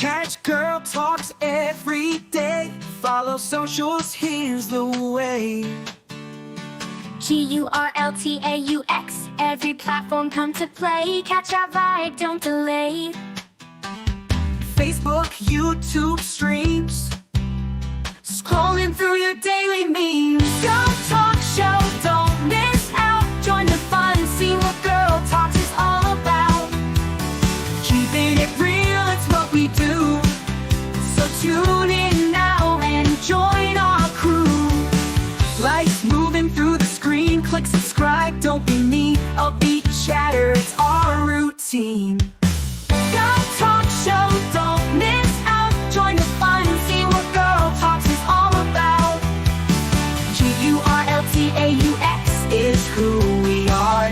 Catch GurlTauX every day. Follow socials, here's the way. GurlTauX, every platform come to play. Catch our vibe, don't delay. Facebook, YouTube streams, scrolling through your daily memes. GurlTauX show, don't miss out. Join the fun, see what GurlTauX is all about. Keeping it real, it's what we do. So tune in now and join our crew. Lights moving through the screen, click subscribe, don't be me. Upbeat chatter, it's our routine. GurlTauX show, don't miss out. Join the fun, see what GurlTauX is all about. GurlTauX is who we are.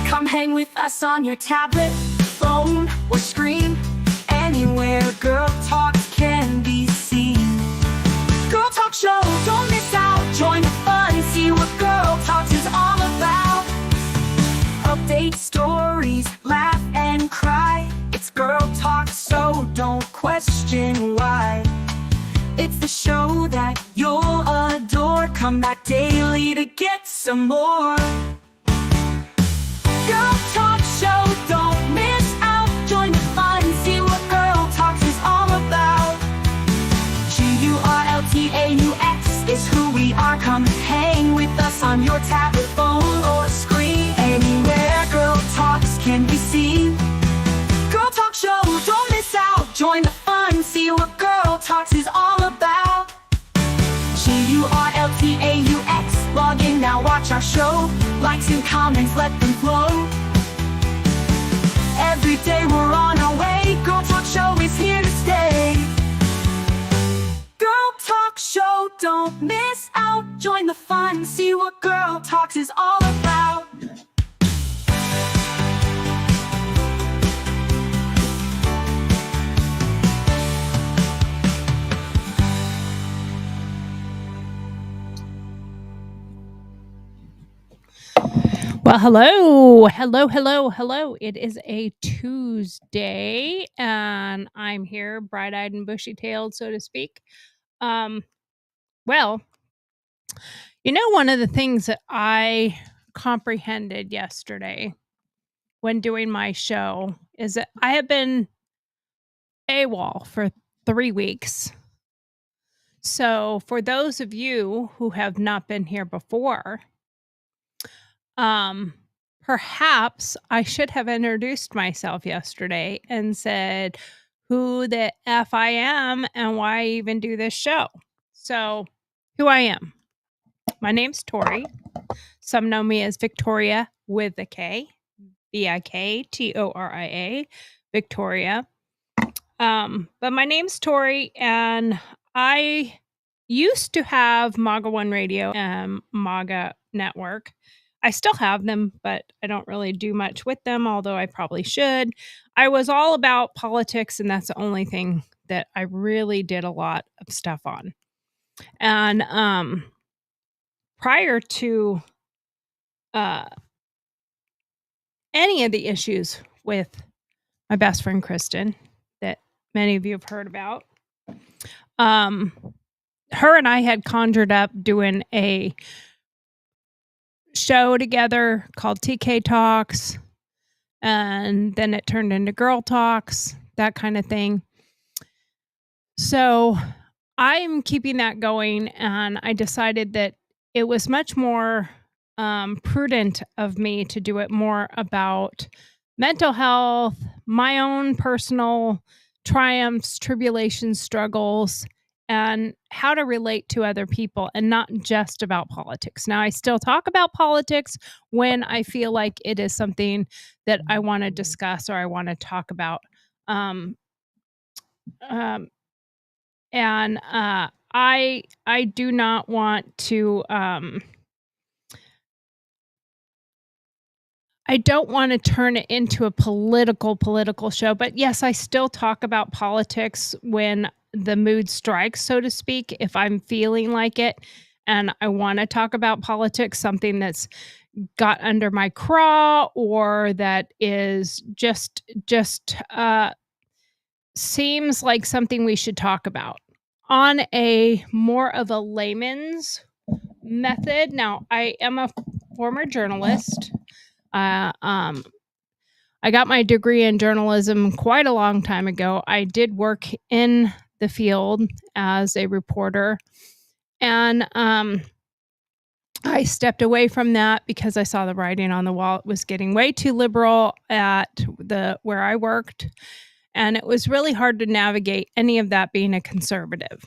Come hang with us on your tablet, phone, or screen. Anywhere GurlTauX can be seen. GurlTauX show, don't miss out. Join the fun, see what GurlTauX is all about. Update stories, laugh and cry. It's GurlTauX, so don't question why. It's the show that you'll adore. Come back daily to get some more. GurlTauX show, don't miss out. Join the fun, see what GurlTauX is all about. GurlTauX is who we are. Come hang with us on your tablet, phone, or screen. Anywhere GurlTauX can be seen. GurlTauX show, don't miss out. Join the fun, see what GurlTauX is all about. GurlTauX, log in now, watch our show. Likes and comments, let them flow. Every day we're on our way. GurlTauX show is here to stay. GurlTauX show, don't miss out. Join the fun, see what GurlTauX is all about. Well, hello. It is a Tuesday, and I'm here, bright-eyed and bushy-tailed, so to speak. Well, one of the things that I comprehended yesterday when doing my show is that I have been AWOL for 3 weeks. So for those of you who have not been here before, perhaps I should have introduced myself yesterday and said who the F I am and why I even do this show. So, who I am. My name's Tori. Some know me as Victoria with a K. Viktoria, Victoria. But my name's Tori, and I used to have MAGA One Radio and MAGA Network. I still have them, but I don't really do much with them, although I probably should. I was all about politics, and that's the only thing that I really did a lot of stuff on. And prior to any of the issues with my best friend Kristen that many of you have heard about, her and I had conjured up doing a show together called TK Talks, and then it turned into GurlTauX, that kind of thing. So I'm keeping that going, and I decided that it was much more prudent of me to do it more about mental health, my own personal triumphs, tribulations, struggles, and how to relate to other people, and not just about politics. Now, I still talk about politics when I feel like it is something that I want to discuss or I want to talk about. I do not want to. I don't want to turn it into a political show, but yes, I still talk about politics when the mood strikes, so to speak, if I'm feeling like it and I want to talk about politics, something that's got under my craw or that is just seems like something we should talk about on a more of a layman's method. Now, I am a former journalist. Uh, um, I got my degree in journalism quite a long time ago. I did work in the field as a reporter, and I stepped away from that because I saw the writing on the wall. It was getting way too liberal at the where I worked, and it was really hard to navigate any of that being a conservative.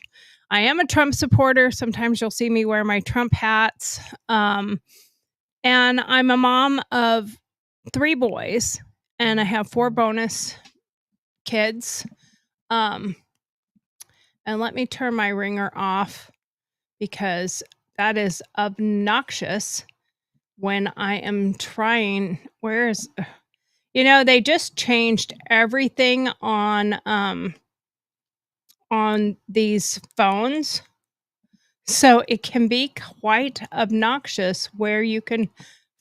I am a Trump supporter. Sometimes you'll see me wear my Trump hats. And I'm a mom of 3 boys, and I have 4 bonus kids. Um, and let me turn my ringer off because that is obnoxious when I am trying. Where's they just changed everything on these phones. So it can be quite obnoxious where you can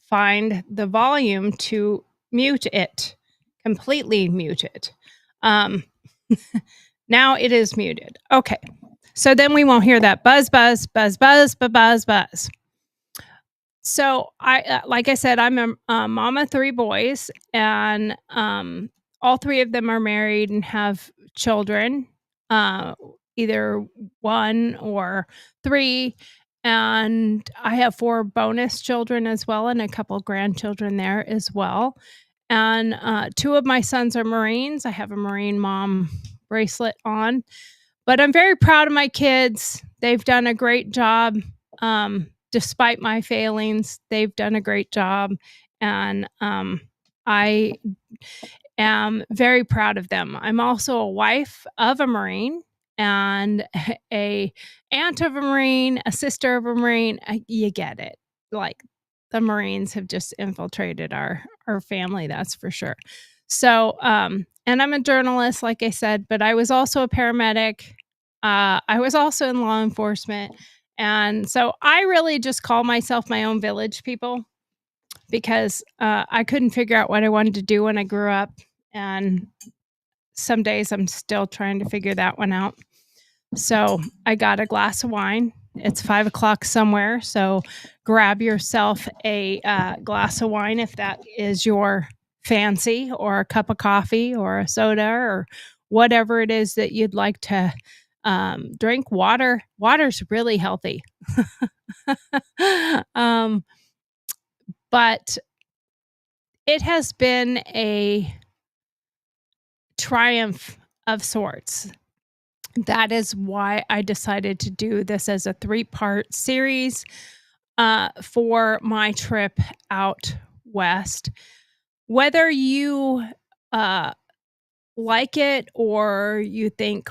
find the volume to mute it, completely mute it. Now it is muted. Okay. So then we won't hear that buzz, buzz, buzz, buzz, buzz, buzz, buzz. So like I said, I'm a mom of 3 boys, and all 3 of them are married and have children, uh, either 1 or 3. And I have 4 bonus children as well, and a couple grandchildren there as well. And 2 of my sons are Marines. I have a Marine mom bracelet on, but I'm very proud of my kids. They've done a great job. Despite my failings, they've done a great job, and I am very proud of them. I'm also a wife of a Marine and a aunt of a Marine, a sister of a Marine. You get it. Like, the Marines have just infiltrated our family, that's for sure. So, and I'm a journalist, like I said, but I was also a paramedic. I was also in law enforcement. And so I really just call myself my own village people because I couldn't figure out what I wanted to do when I grew up. And some days I'm still trying to figure that one out. So I got a glass of wine. It's 5:00 somewhere. So grab yourself a glass of wine if that is your fancy, or a cup of coffee, or a soda, or whatever it is that you'd like to drink. Water's really healthy. um, but it has been a triumph of sorts. That is why I decided to do this as a 3-part series for my trip out west. Whether you like it or you think,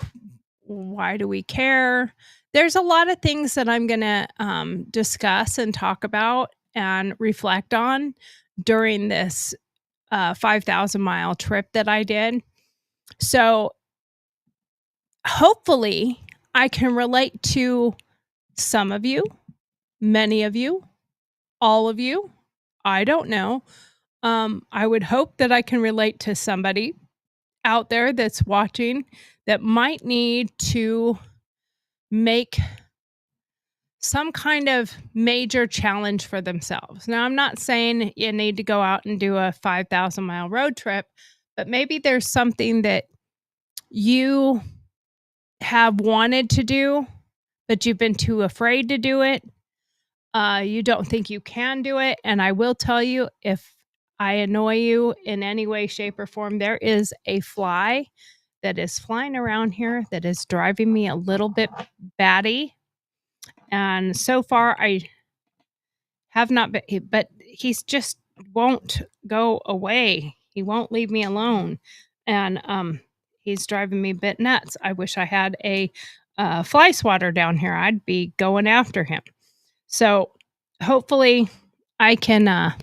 why do we care? There's a lot of things that I'm going to discuss and talk about and reflect on during this 5,000-mile trip that I did. So hopefully I can relate to some of you, many of you, all of you. I don't know. I would hope that I can relate to somebody out there that's watching that might need to make some kind of major challenge for themselves. Now, I'm not saying you need to go out and do a 5,000-mile road trip, but maybe there's something that you have wanted to do, but you've been too afraid to do it. You don't think you can do it. And I will tell you, if I annoy you in any way, shape, or form, there is a fly that is flying around here that is driving me a little bit batty. And so far, I have not been, but he's just won't go away. He won't leave me alone. And he's driving me a bit nuts. I wish I had a fly swatter down here. I'd be going after him. So hopefully I can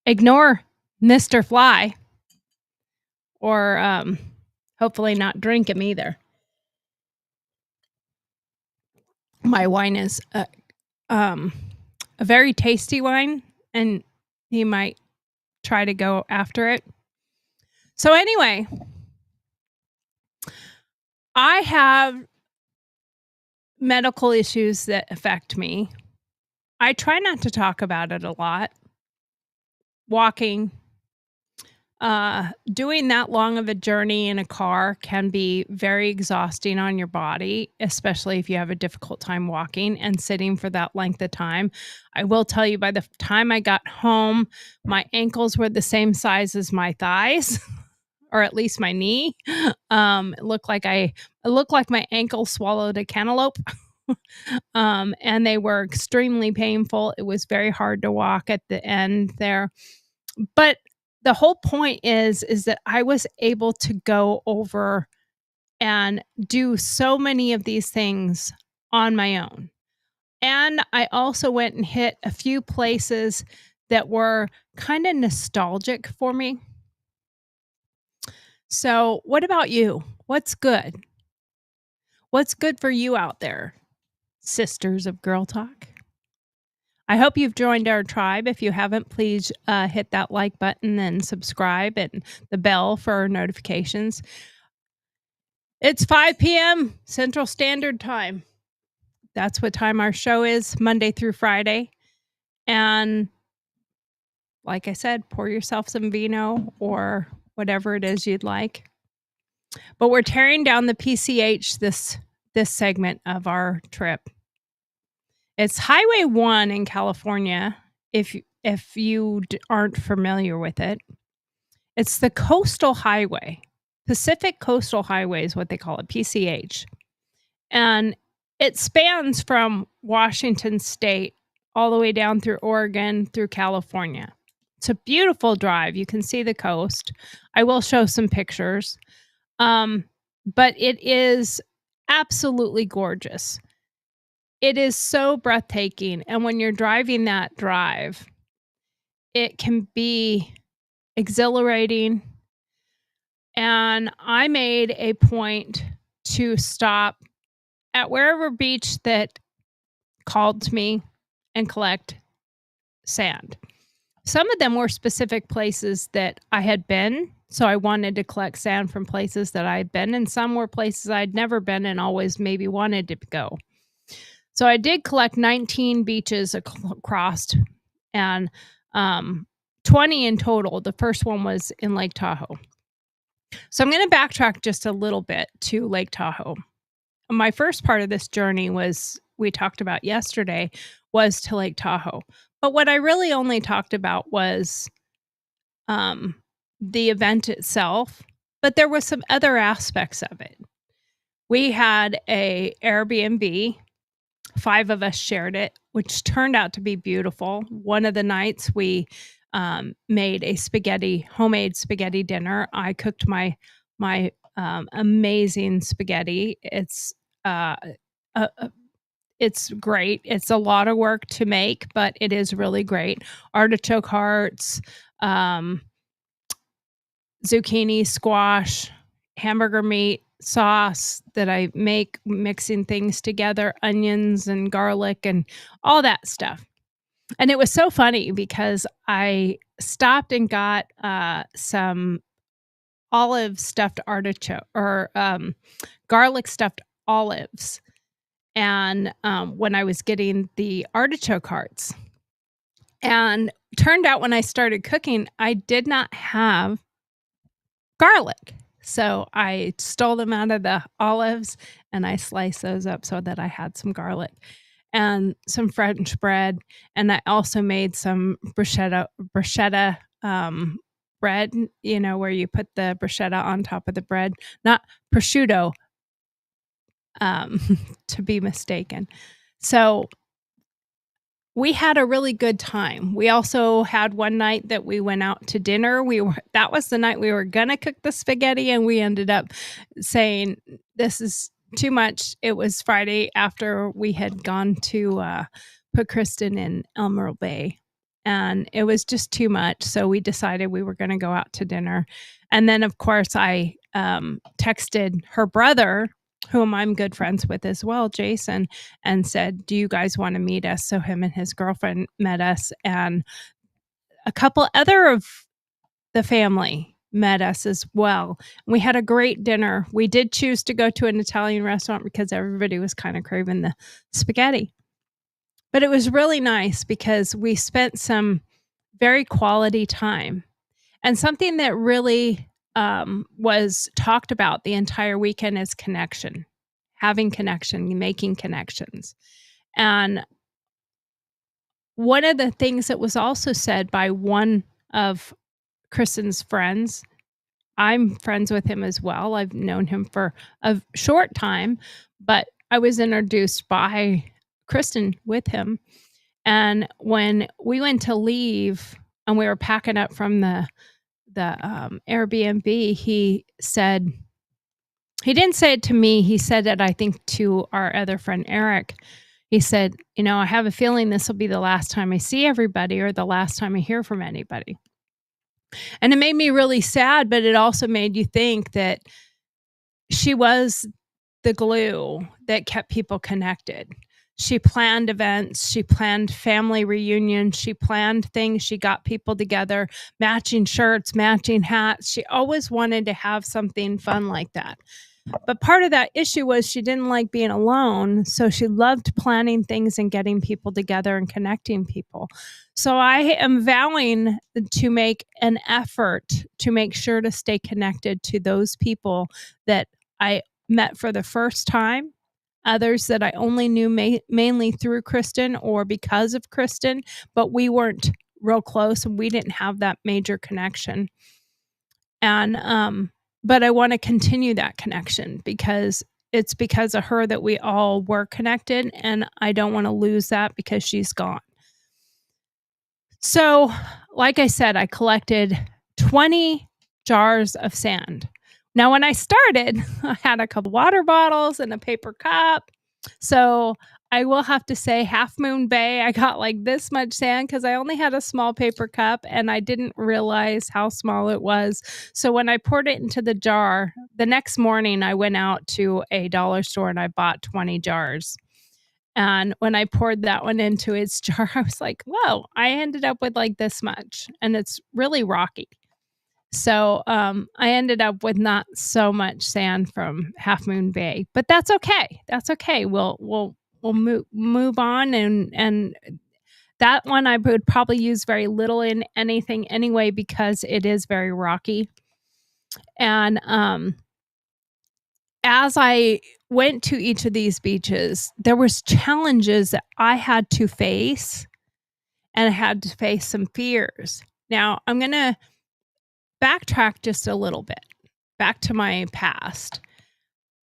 ignore Mr. Fly, or hopefully not drink him either. My wine is a very tasty wine, and he might try to go after it. So anyway, I have medical issues that affect me. I try not to talk about it a lot. Walking, doing that long of a journey in a car can be very exhausting on your body, especially if you have a difficult time walking and sitting for that length of time. I will tell you, by the time I got home, my ankles were the same size as my thighs, or at least my knee. It looked like my ankle swallowed a cantaloupe. And they were extremely painful. It was very hard to walk at the end there. But the whole point is that I was able to go over and do so many of these things on my own. And I also went and hit a few places that were kind of nostalgic for me. So, what about you? What's good? What's good for you out there, sisters of Girl Talk? I hope you've joined our tribe. If you haven't, please hit that like button and subscribe and the bell for notifications. It's 5 p.m. Central Standard Time. That's what time our show is, Monday through Friday. And like I said, pour yourself some vino or whatever it is you'd like. But we're tearing down the PCH this segment of our trip. It's Highway 1 in California, if you aren't familiar with it. It's the Coastal Highway. Pacific Coastal Highway is what they call it, PCH. And it spans from Washington State all the way down through Oregon, through California. It's a beautiful drive. You can see the coast. I will show some pictures. But it is absolutely gorgeous. It is so breathtaking, and when you're driving that drive, it can be exhilarating, and I made a point to stop at wherever beach that called to me and collect sand. Some of them were specific places that I had been, so I wanted to collect sand from places that I had been, and some were places I'd never been and always maybe wanted to go. So I did collect 19 beaches across and 20 in total. The first one was in Lake Tahoe. So I'm going to backtrack just a little bit to Lake Tahoe. My first part of this journey we talked about yesterday, was to Lake Tahoe. But what I really only talked about was the event itself, but there was some other aspects of it. We had a Airbnb. 5 of us shared it, which turned out to be beautiful. One of the nights we made a homemade spaghetti dinner. I cooked my amazing spaghetti. It's great. It's a lot of work to make, but it is really great. Artichoke hearts, zucchini, squash, hamburger meat, sauce that I make mixing things together, onions and garlic and all that stuff. And it was so funny because I stopped and got some olive stuffed artichoke or garlic stuffed olives. And when I was getting the artichoke hearts, and turned out when I started cooking, I did not have garlic. So I stole them out of the olives and I sliced those up so that I had some garlic and some French bread. And I also made some bruschetta bread, where you put the bruschetta on top of the bread, not prosciutto, to be mistaken. So we had a really good time. We also had one night that we went out to dinner. That was the night we were gonna cook the spaghetti, and we ended up saying, this is too much. It was Friday after we had gone to put Kristen in Emerald Bay, and it was just too much. So we decided we were gonna go out to dinner. And then, of course, I texted her brother, whom I'm good friends with as well, Jason, and said, do you guys want to meet us? So him and his girlfriend met us, and a couple other of the family met us as well. We had a great dinner. We did choose to go to an Italian restaurant because everybody was kind of craving the spaghetti. But it was really nice because we spent some very quality time. And something that really was talked about the entire weekend is connection, having connection, making connections. And one of the things that was also said by one of Kristen's friends, I'm friends with him as well. I've known him for a short time, but I was introduced by Kristen with him. And when we went to leave and we were packing up from the Airbnb, he said, he didn't say it to me. He said it, I think, to our other friend, Eric. He said, I have a feeling this will be the last time I see everybody or the last time I hear from anybody. And it made me really sad, but it also made you think that she was the glue that kept people connected. She planned events, she planned family reunions, she planned things, she got people together, matching shirts, matching hats. She always wanted to have something fun like that. But part of that issue was she didn't like being alone, so she loved planning things and getting people together and connecting people. So I am vowing to make an effort to make sure to stay connected to those people that I met for the first time, others that I only knew mainly through Kristen or because of Kristen, but we weren't real close and we didn't have that major connection. And but I want to continue that connection because it's because of her that we all were connected, and I don't want to lose that because she's gone. So, like I said, I collected 20 jars of sand. Now, when I started, I had a couple water bottles and a paper cup. So I will have to say Half Moon Bay, I got like this much sand because I only had a small paper cup and I didn't realize how small it was. So when I poured it into the jar, the next morning I went out to a dollar store and I bought 20 jars. And when I poured that one into its jar, I was like, whoa, I ended up with like this much. And it's really rocky. So I ended up with not so much sand from Half Moon Bay, but that's okay. That's okay. We'll move on, and that one I would probably use very little in anything anyway because it is very rocky. And as I went to each of these beaches, there was challenges that I had to face, and I had to face some fears. Now I'm gonna backtrack just a little bit back to my past,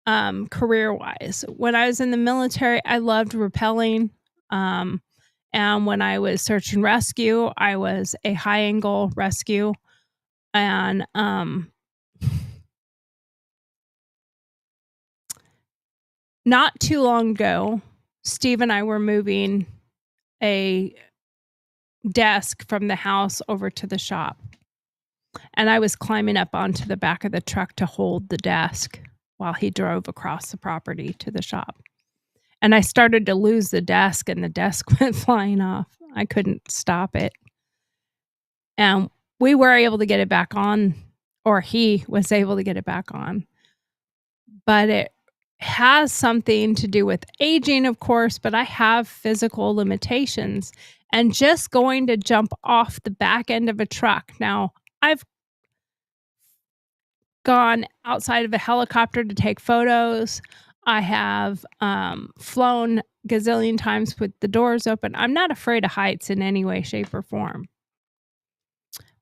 career-wise. When I was in the military, I loved rappelling. And when I was search and rescue, I was a high-angle rescue. And not too long ago, Steve and I were moving a desk from the house over to the shop. And I was climbing up onto the back of the truck to hold the desk while he drove across the property to the shop. And I started to lose the desk, and the desk went flying off. I couldn't stop it. And we were able to get it back on, or he was able to get it back on. But it has something to do with aging, of course, but I have physical limitations. And just going to jump off the back end of a truck. Now, I've gone outside of a helicopter to take photos. I have flown gazillion times with the doors open. I'm not afraid of heights in any way, shape, or form.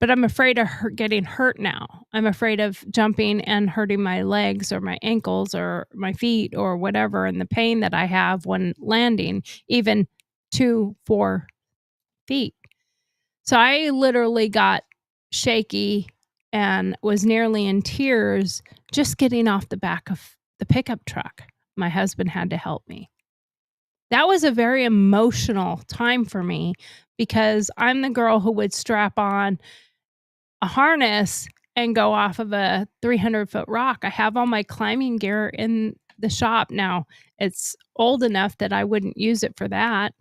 But I'm afraid of getting hurt now. I'm afraid of jumping and hurting my legs or my ankles or my feet or whatever, and the pain that I have when landing, even 2-4 feet. So I literally got shaky and was nearly in tears just getting off the back of the pickup truck. My husband had to help me. That was a very emotional time for me because I'm the girl who would strap on a harness and go off of a 300-foot rock. I have all my climbing gear in the shop now. It's old enough that I wouldn't use it for that.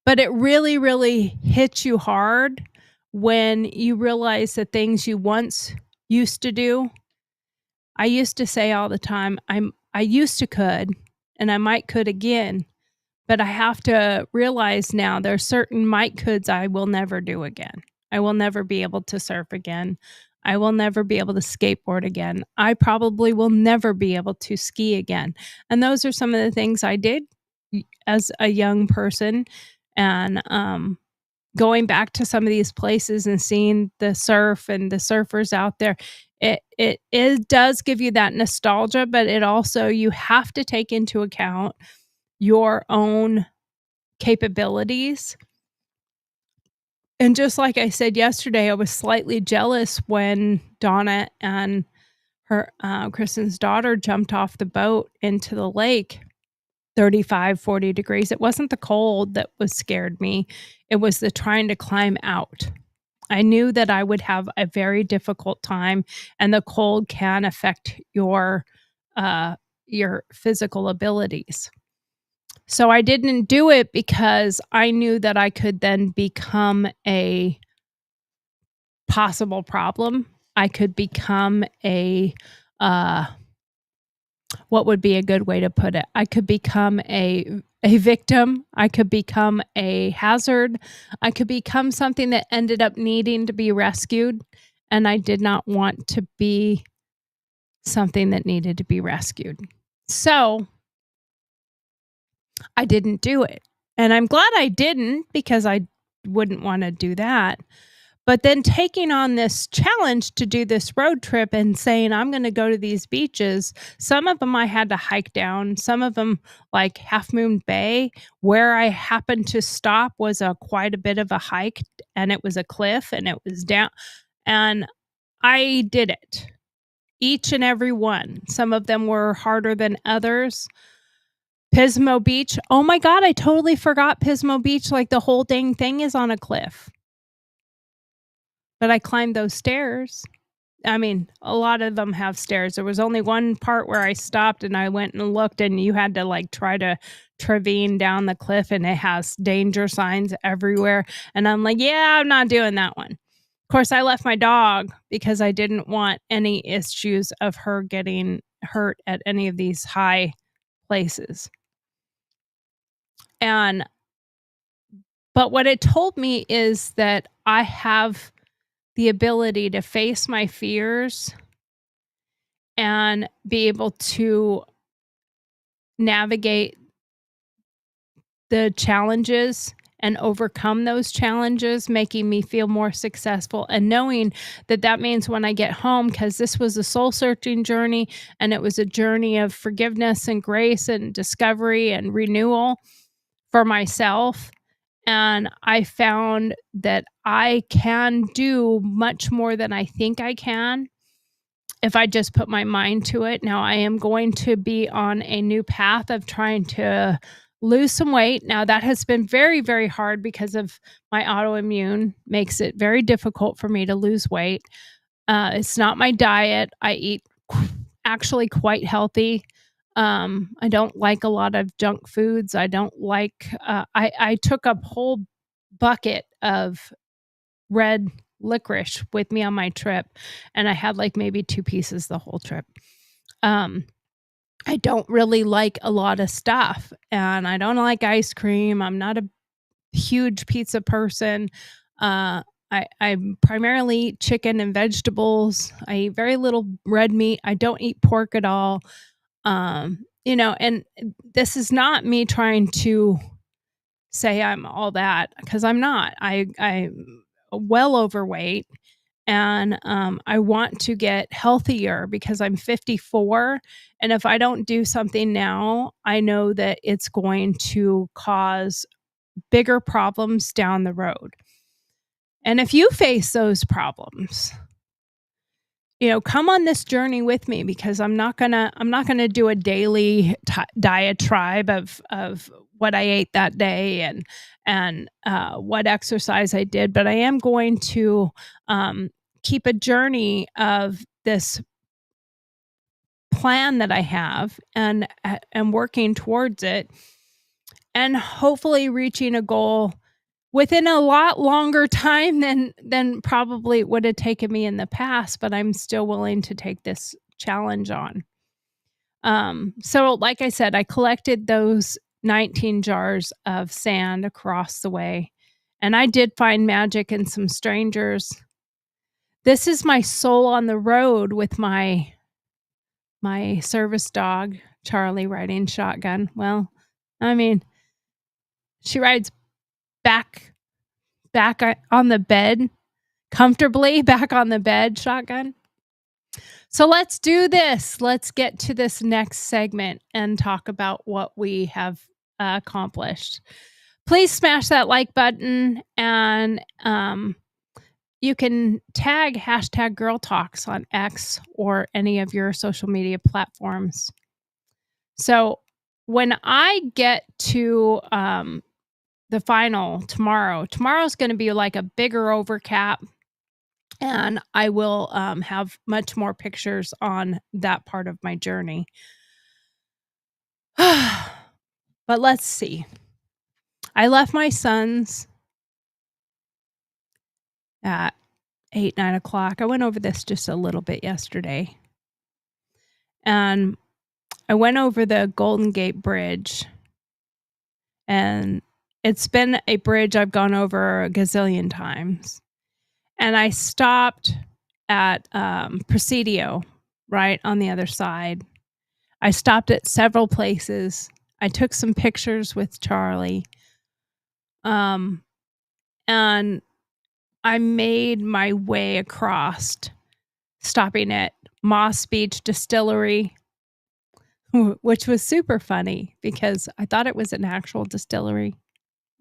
But it really, really hits you hard when you realize the things you once used to do. I used to say all the time, I used to could, and I might could again, but I have to realize now there's certain might coulds I will never do again. I will never be able to surf again. I will never be able to skateboard again. I probably will never be able to ski again. And those are some of the things I did as a young person. And going back to some of these places and seeing the surf and the surfers out there, it does give you that nostalgia, but it also, you have to take into account your own capabilities. And just like I said yesterday, I was slightly jealous when Donna and her Kristen's daughter jumped off the boat into the lake. 35, 40 degrees. It wasn't the cold that was scared me. It was the trying to climb out. I knew that I would have a very difficult time, and the cold can affect your physical abilities. So I didn't do it because I knew that I could then become a possible problem. I could become a what would be a good way to put it? I could become a victim. I could become a hazard. I could become something that ended up needing to be rescued, and I did not want to be something that needed to be rescued. So I didn't do it. And I'm glad I didn't, because I wouldn't want to do that. But then taking on this challenge to do this road trip and saying, I'm going to go to these beaches. Some of them I had to hike down. Some of them, like Half Moon Bay, where I happened to stop, was quite a bit of a hike, and it was a cliff, and it was down. And I did it. Each and every one. Some of them were harder than others. Pismo Beach. Oh my God, I totally forgot Pismo Beach. Like, the whole dang thing is on a cliff. But I climbed those stairs. I mean, a lot of them have stairs. There was only one part where I stopped and I went and looked, and you had to like try to traverse down the cliff, and it has danger signs everywhere. And I'm like, yeah, I'm not doing that one. Of course, I left my dog because I didn't want any issues of her getting hurt at any of these high places. But what it told me is that I have the ability to face my fears and be able to navigate the challenges and overcome those challenges, making me feel more successful, and knowing that that means when I get home, because this was a soul-searching journey, and it was a journey of forgiveness and grace and discovery and renewal for myself. And I found that I can do much more than I think I can if I just put my mind to it. Now, I am going to be on a new path of trying to lose some weight. Now, that has been very, very hard because of my autoimmune. Makes it very difficult for me to lose weight. It's not my diet. I eat actually quite healthy. I don't like a lot of junk foods. I don't like, I took a whole bucket of red licorice with me on my trip, and I had like maybe 2 pieces the whole trip. I don't really like a lot of stuff, and I don't like ice cream. I'm not a huge pizza person. I primarily eat chicken and vegetables. I eat very little red meat. I don't eat pork at all. And this is not me trying to say I'm all that, because I'm not. I'm well overweight, and I want to get healthier because I'm 54, and if I don't do something now, I know that it's going to cause bigger problems down the road. And if you face those problems, come on this journey with me, because I'm not gonna do a daily diatribe of what I ate that day and what exercise I did, but I am going to keep a journey of this plan that I have, and working towards it, and hopefully reaching a goal within a lot longer time than probably it would have taken me in the past, but I'm still willing to take this challenge on. So like I said, I collected those 19 jars of sand across the way, and I did find magic in some strangers. This is my soul on the road with my service dog, Charlie, riding shotgun. Well, I mean, she rides back on the bed, comfortably back on the bed, shotgun. So let's do this. Let's get to this next segment and talk about what we have accomplished. Please smash that like button, and you can tag hashtag GurlTauX on X or any of your social media platforms. So when I get to the final tomorrow's going to be like a bigger overcap, and I will have much more pictures on that part of my journey. But let's see. I left my sons at 8, 9 o'clock. I went over this just a little bit yesterday. And I went over the Golden Gate Bridge. And it's been a bridge I've gone over a gazillion times. And I stopped at Presidio, right on the other side. I stopped at several places. I took some pictures with Charlie. And I made my way across, stopping at Moss Beach Distillery, which was super funny because I thought it was an actual distillery.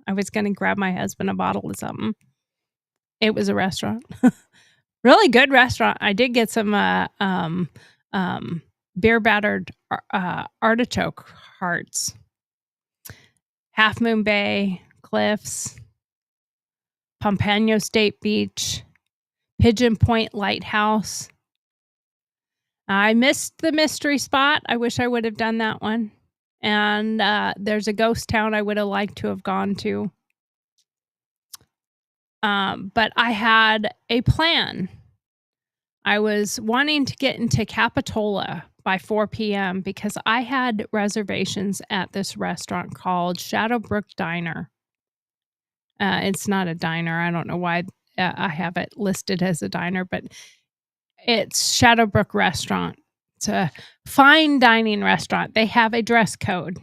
I was going to grab my husband a bottle of something. It was a restaurant. Really good restaurant. I did get some beer battered artichoke hearts. Half Moon Bay, Cliffs, Pompano State Beach, Pigeon Point Lighthouse. I missed the mystery spot. I wish I would have done that one. And there's a ghost town I would have liked to have gone to. But I had a plan. I was wanting to get into Capitola by 4 p.m. because I had reservations at this restaurant called Shadowbrook Diner. It's not a diner. I don't know why I have it listed as a diner, but it's Shadowbrook Restaurant. It's a fine dining restaurant. They have a dress code.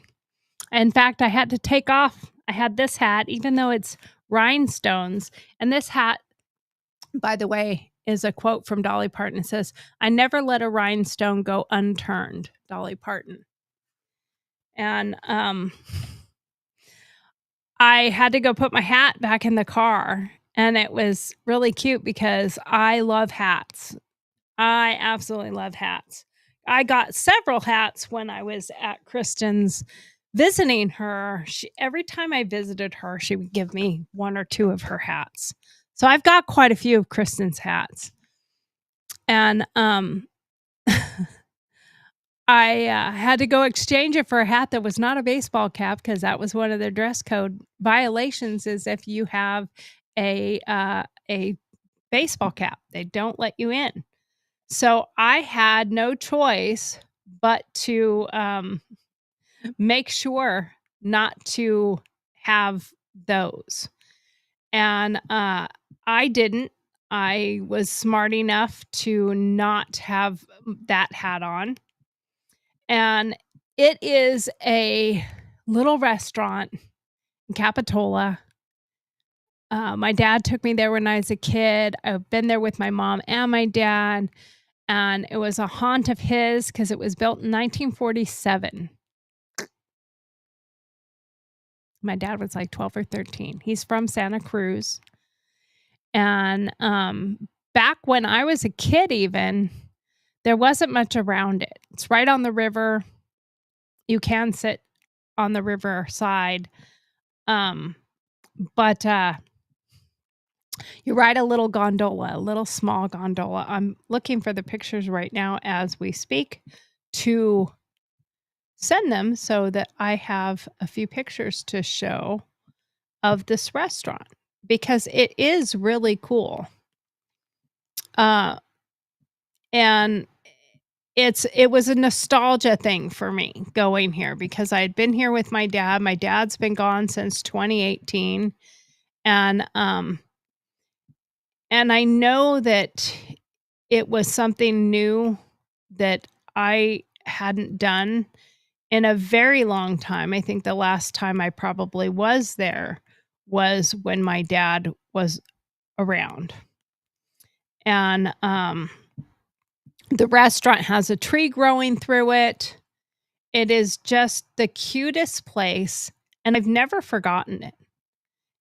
In fact, I had to take off. I had this hat, even though it's rhinestones. And this hat, by the way, is a quote from Dolly Parton. It says, "I never let a rhinestone go unturned." Dolly Parton. And I had to go put my hat back in the car. And it was really cute because I love hats. I absolutely love hats. I got several hats when I was at Kristen's visiting her. Every time I visited her, she would give me one or two of her hats. So I've got quite a few of Kristen's hats. And I had to go exchange it for a hat that was not a baseball cap because that was one of their dress code violations, is if you have a baseball cap, they don't let you in. So I had no choice but to make sure not to have those. And I didn't. I was smart enough to not have that hat on. And it is a little restaurant in Capitola. My dad took me there when I was a kid. I've been there with my mom and my dad. And it was a haunt of his because it was built in 1947. My dad was like 12 or 13. He's from Santa Cruz. And back when I was a kid even, there wasn't much around it. It's right on the river. You can sit on the river side. But you ride a little gondola, a little small gondola. I'm looking for the pictures right now as we speak to send them so that I have a few pictures to show of this restaurant because it is really cool. Uh, and it was a nostalgia thing for me going here because I had been here with my dad. My dad's been gone since 2018, and I know that it was something new that I hadn't done in a very long time. I think the last time I probably was there was when my dad was around. And the restaurant has a tree growing through it. It is just the cutest place, and I've never forgotten it.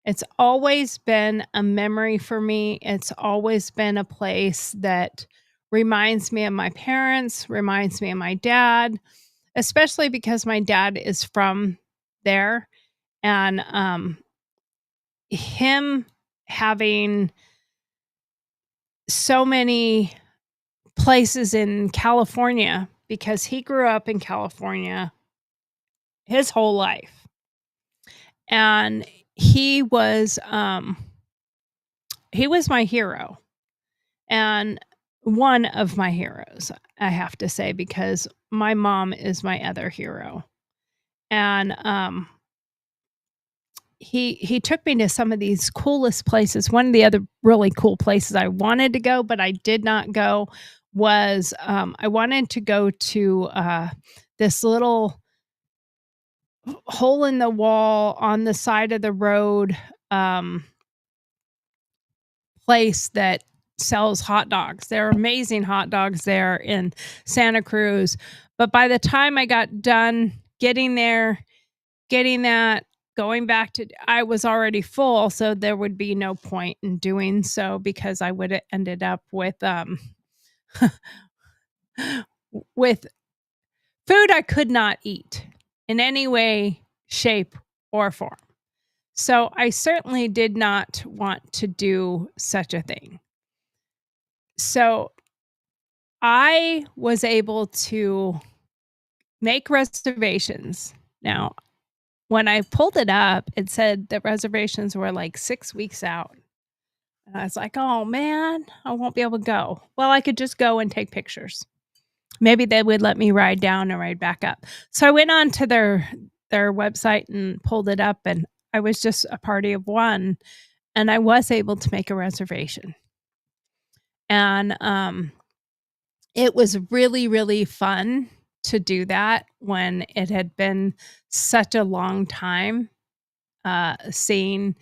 It's always been a memory for me. It's always been a place that reminds me of my parents, reminds me of my dad, especially because my dad is from there. And him having so many places in California because he grew up in California his whole life. And he was my hero. And one of my heroes, I have to say, because my mom is my other hero. And he took me to some of these coolest places. One of the other really cool places I wanted to go, but I did not go, was I wanted to go to this little hole in the wall on the side of the road place that sells hot dogs. There are amazing hot dogs there in Santa Cruz. But by the time I got done getting there, getting that, going back to, I was already full, so there would be no point in doing so because I would have ended up with with food I could not eat in any way, shape, or form. So I certainly did not want to do such a thing. So I was able to make reservations. Now, when I pulled it up, it said the reservations were like 6 weeks out. And I was like, "Oh man, I won't be able to go." Well, I could just go and take pictures. Maybe they would let me ride down and ride back up. So I went on to their website and pulled it up, and I was just a party of one, and I was able to make a reservation. And it was really, really fun to do that when it had been such a long time seeing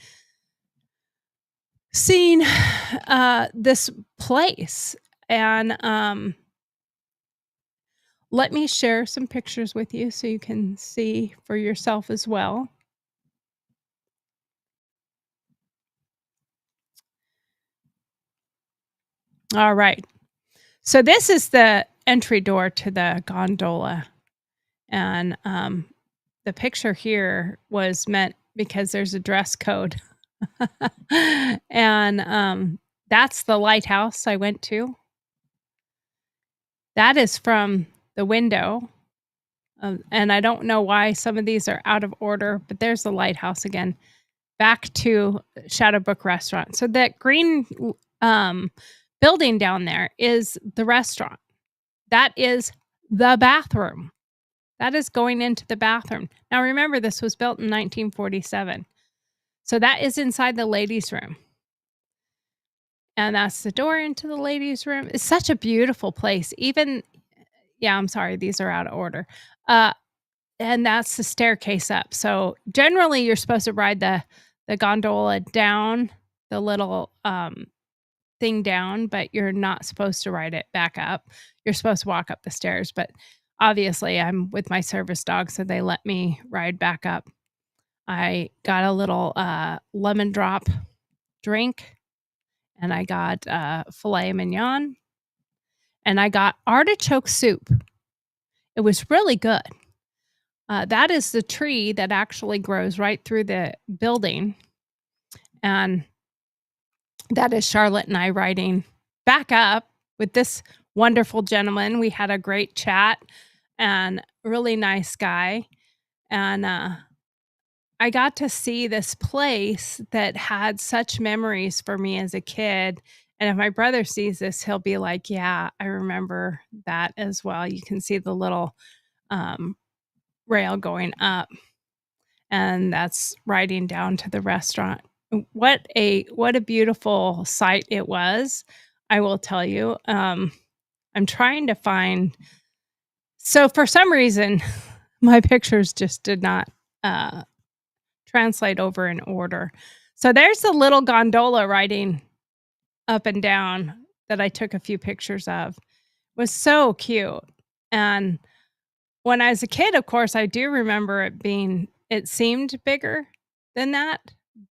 this place. And let me share some pictures with you so you can see for yourself as well. All right. So this is the entry door to the gondola. And the picture here was meant because there's a dress code. And that's the lighthouse I went to. That is from the window. And I don't know why some of these are out of order, but there's the lighthouse again. Back to Shadowbrook Restaurant. So that green building down there is the restaurant. That is the bathroom. That is going into the bathroom. Now remember, this was built in 1947. So that is inside the ladies' room. And that's the door into the ladies' room. It's such a beautiful place. Yeah, I'm sorry, these are out of order. And that's the staircase up. So generally you're supposed to ride the gondola down, the little thing down, but you're not supposed to ride it back up. You're supposed to walk up the stairs, but obviously I'm with my service dog, so they let me ride back up. I got a little lemon drop drink, and I got filet mignon, and I got artichoke soup. It was really good. That is the tree that actually grows right through the building. And that is Charlotte and I riding back up with this wonderful gentleman. We had a great chat and really nice guy. And I got to see this place that had such memories for me as a kid, and if my brother sees this, he'll be like, "Yeah, I remember that as well." You can see the little, um, rail going up, and that's riding down to the restaurant. What a beautiful sight it was, I will tell you. I'm trying to find so for some reason, my pictures just did not, uh translate over in order. So there's a little gondola riding up and down that I took a few pictures of. It was so cute. And when I was a kid, of course, I do remember it seemed bigger than that,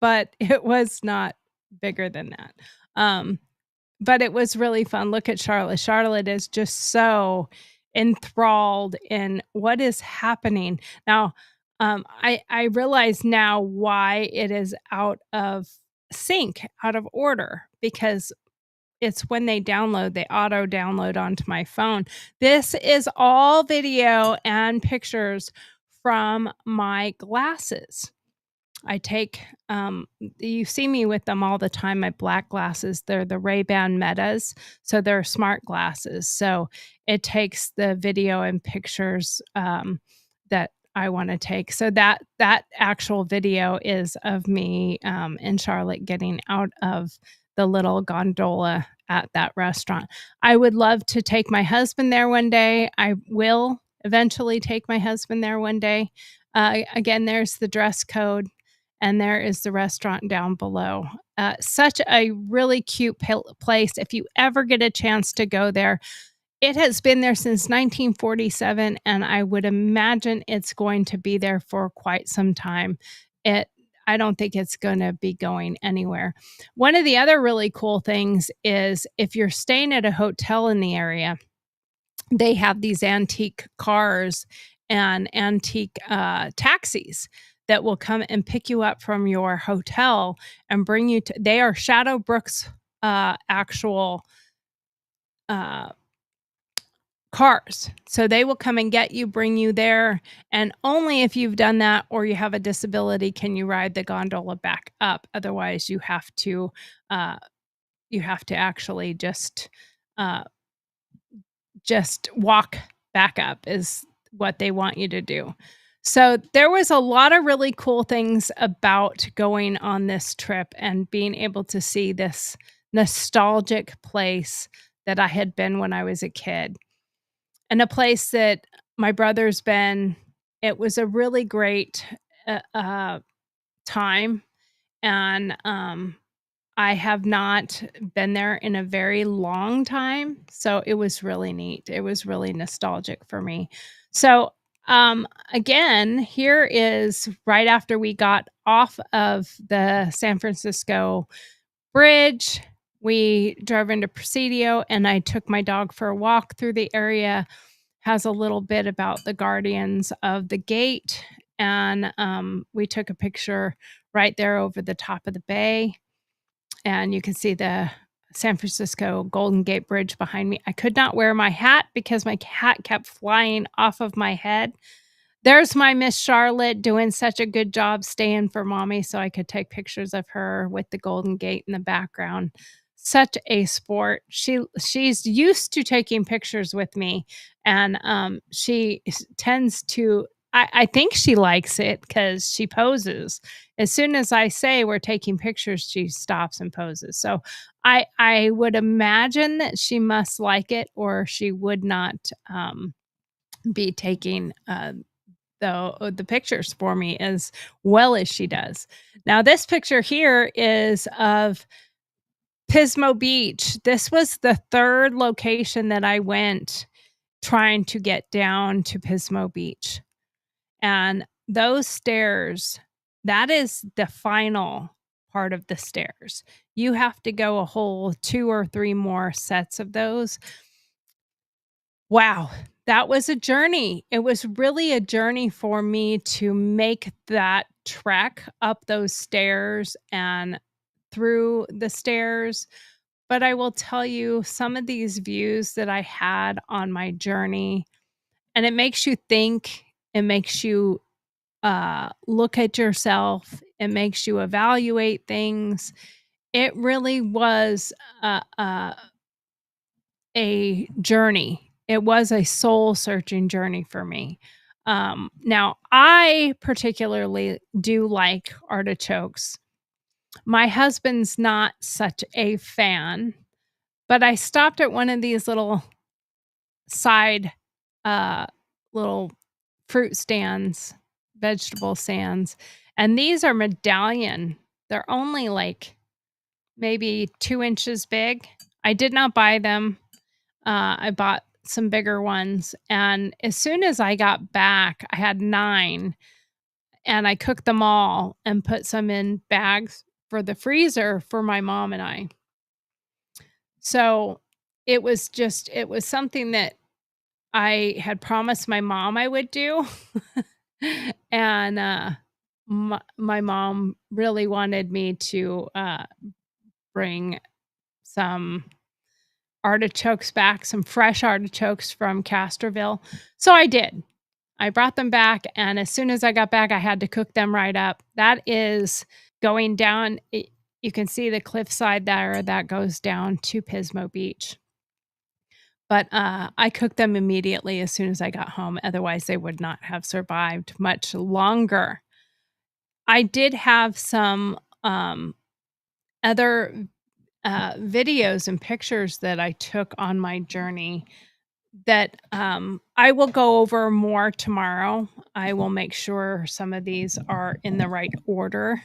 but it was not bigger than that. Um, but it was really fun. Look at Charlotte. Charlotte is just so enthralled in what is happening. Now, I realize now why it is out of sync, out of order, because it's when they auto download onto my phone. This is all video and pictures from my glasses. I take, you see me with them all the time, my black glasses. They're the Ray-Ban Metas, so they're smart glasses. So it takes the video and pictures that I want to take. So that actual video is of me and Charlotte getting out of the little gondola at that restaurant. I would love to take my husband there one day. I will eventually take my husband there one day. Again, there's the dress code and there is the restaurant down below. Such a really cute place. If you ever get a chance to go there, it has been there since 1947, and I would imagine it's going to be there for quite some time. It I don't think it's gonna be going anywhere. One of the other really cool things is if you're staying at a hotel in the area, they have these antique cars and antique taxis that will come and pick you up from your hotel and bring you to they are Shadow Brook's actual uh cars. So they will come and get you, bring you there, and only if you've done that or you have a disability can you ride the gondola back up. Otherwise, uh you have to actually uh just walk back up is what they want you to do. So there was a lot of really cool things about going on this trip and being able to see this nostalgic place that I had been when I was a kid, and a place that my brother's been. It was a really great time, and I have not been there in a very long time, so it was really neat. It was really nostalgic for me. So, again, here is right after we got off of the San Francisco bridge. We drove into Presidio, and I took my dog for a walk through the area. Has a little bit about the guardians of the gate, and we took a picture right there over the top of the bay, and you can see the San Francisco Golden Gate Bridge behind me. I could not wear my hat because my hat kept flying off of my head. There's my Miss Charlotte doing such a good job staying for mommy so I could take pictures of her with the Golden Gate in the background. Such a sport. She's used to taking pictures with me, and she tends to I think she likes it because she poses. As soon as I say we're taking pictures, she stops and poses. So I would imagine that she must like it, or she would not be taking the pictures for me as well as she does. Now, this picture here is of Pismo Beach. This was the third location that I went trying to get down to Pismo Beach. And those stairs, that is the final part of the stairs. You have to go a whole 2 or 3 more sets of those. Wow, that was a journey. It was really a journey for me to make that trek up those stairs and through the stairs. But I will tell you some of these views that I had on my journey, and it makes you think, it makes you look at yourself. It makes you evaluate things. It really was a journey. It was a soul-searching journey for me. Now I particularly do like artichokes. My husband's not such a fan, but I stopped at one of these little side, uh, little fruit stands, vegetable stands, and these are medallion. They're only, like, maybe 2 inches big. I did not buy them. I bought some bigger ones, and as soon as I got back, I had 9, and I cooked them all and put some in bags for the freezer for my mom and I. So, it was something that I had promised my mom I would do, and, my mom really wanted me to, bring some artichokes back, some fresh artichokes from Castroville. So I did. I brought them back, and as soon as I got back, I had to cook them right up. That is going down you can see the cliffside there that goes down to Pismo Beach. But, I cooked them immediately as soon as I got home, otherwise they would not have survived much longer. I did have some, other, videos and pictures that I took on my journey that, I will go over more tomorrow. I will make sure some of these are in the right order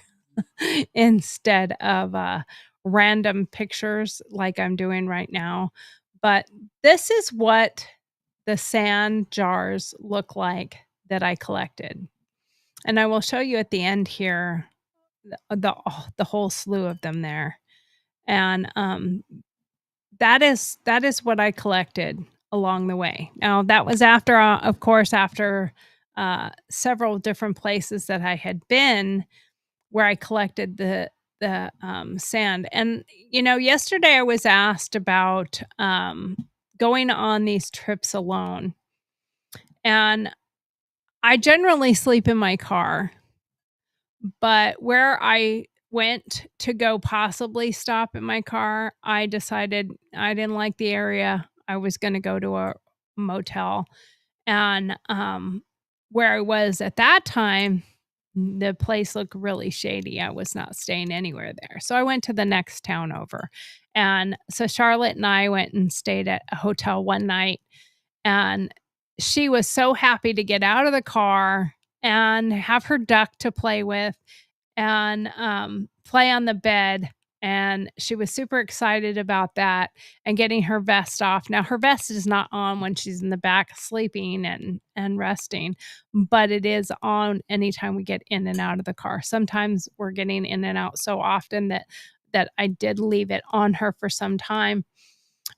instead of, random pictures like I'm doing right now. But this is what the sand jars look like that I collected. And I will show you at the end here the whole slew of them there. And, that is what I collected along the way. Now, that was after, of course, after, several different places that I had been where I collected the sand. And, yesterday I was asked about, going on these trips alone, and I generally sleep in my car. But where I went to go possibly stop in my car, I decided I didn't like the area. I was gonna go to a motel, and, where I was at that time, the place looked really shady. I was not staying anywhere there. So I went to the next town over. And so Charlotte and I went and stayed at a hotel one night, and she was so happy to get out of the car and have her duck to play with and, play on the bed, and she was super excited about that and getting her vest off. Now, her vest is not on when she's in the back sleeping and resting, but it is on anytime we get in and out of the car. Sometimes we're getting in and out so often that I did leave it on her for some time.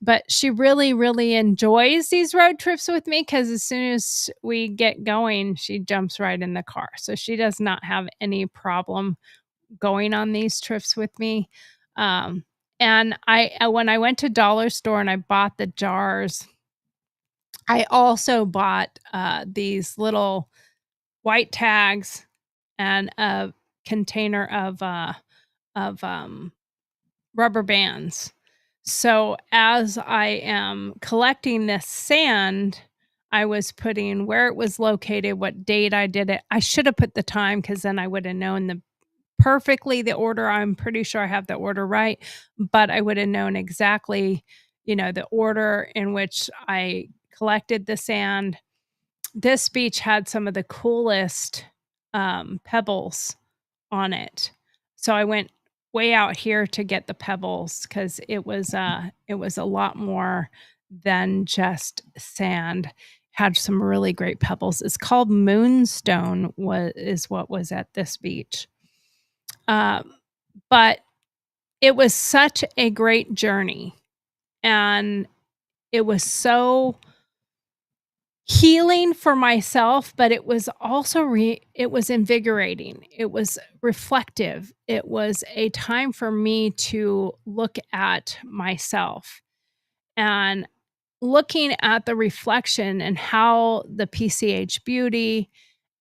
But she really, really enjoys these road trips with me because as soon as we get going, she jumps right in the car. So she does not have any problem going on these trips with me. Um, and when I went to Dollar Store and I bought the jars, I also bought, these little white tags and a container of rubber bands. So as I am collecting this sand, I was putting where it was located, what date I did it. I should have put the time because then I would have known the order. I'm pretty sure I have the order right, but I would have known exactly, the order in which I collected the sand. This beach had some of the coolest pebbles on it. So I went way out here to get the pebbles because it was a lot more than just sand. Had some really great pebbles. It's called Moonstone is what was at this beach. Um, but it was such a great journey, and it was so healing for myself, but it was also it was invigorating. It was reflective. It was a time for me to look at myself and looking at the reflection and how the PCH beauty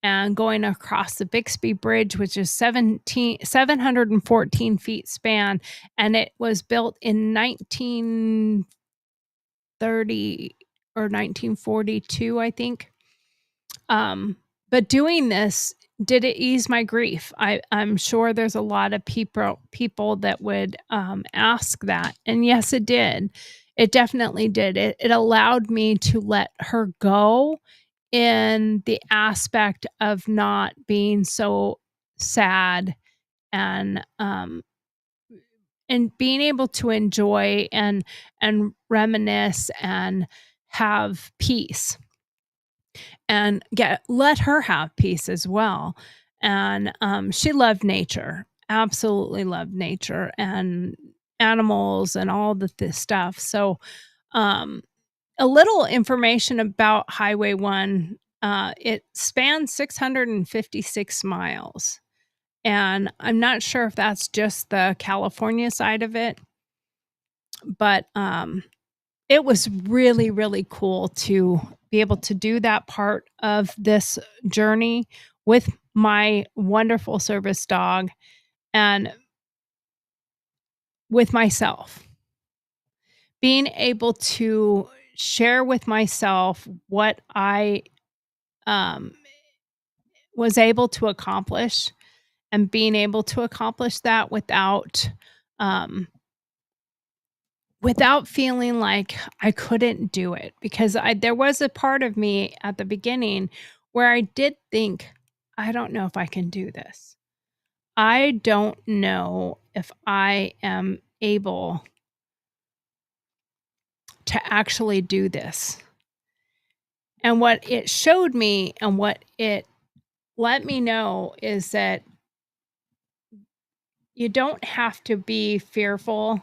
and going across the Bixby Bridge, which is 714 feet span, and it was built in 1930 or 1942, I think. But doing this, did it ease my grief? I'm sure there's a lot of people that would ask that, and yes, it did. It definitely did. It allowed me to let her go in the aspect of not being so sad, and being able to enjoy and reminisce and have peace, and let her have peace as well. And she loved nature, absolutely loved nature and animals and all this stuff. So a little information about Highway 1. It spans 656 miles. And I'm not sure if that's just the California side of it, but it was really, really cool to be able to do that part of this journey with my wonderful service dog and with myself. Being able to share with myself what I was able to accomplish, and being able to accomplish that without feeling like I couldn't do it, because there was a part of me at the beginning where I did think, I don't know if I can do this. I don't know if I am able to actually do this. And what it showed me and what it let me know is that you don't have to be fearful.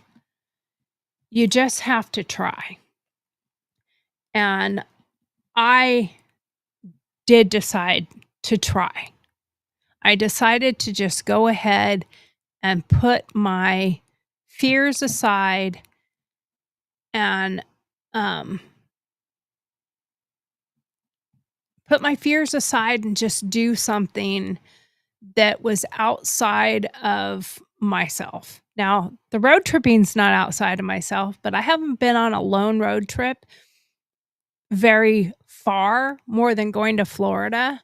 You just have to try. And I did decide to try. I decided to just go ahead and put my fears aside and just do something that was outside of myself. Now, the road tripping's not outside of myself, but I haven't been on a lone road trip very far, more than going to Florida,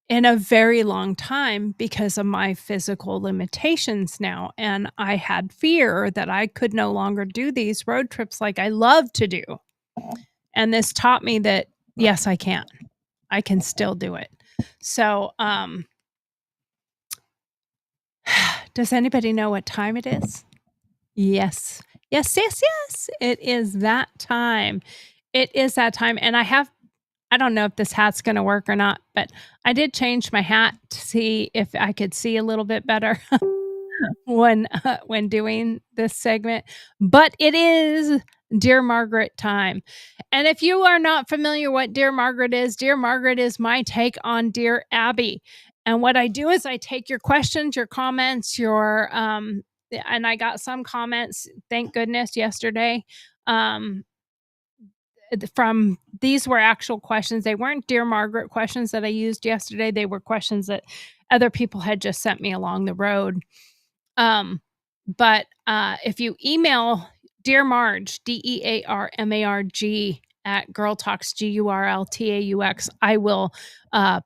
in a very long time because of my physical limitations now. And I had fear that I could no longer do these road trips like I love to do. And this taught me that, yes, I can. I can still do it. So, does anybody know what time it is? Yes. Yes, yes, yes. It is that time. It is that time. And I don't know if this hat's going to work or not, but I did change my hat to see if I could see a little bit better when doing this segment. But it is Dear Margaret time. And if you are not familiar what Dear Margaret is my take on Dear Abby. And what I do is I take your questions, your comments, and I got some comments, thank goodness, yesterday. From these were actual questions. They weren't Dear Margaret questions that I used yesterday. They were questions that other people had just sent me along the road. But if you email Dear Marge, DEARMARG at GurlTauX, GurlTauX, I will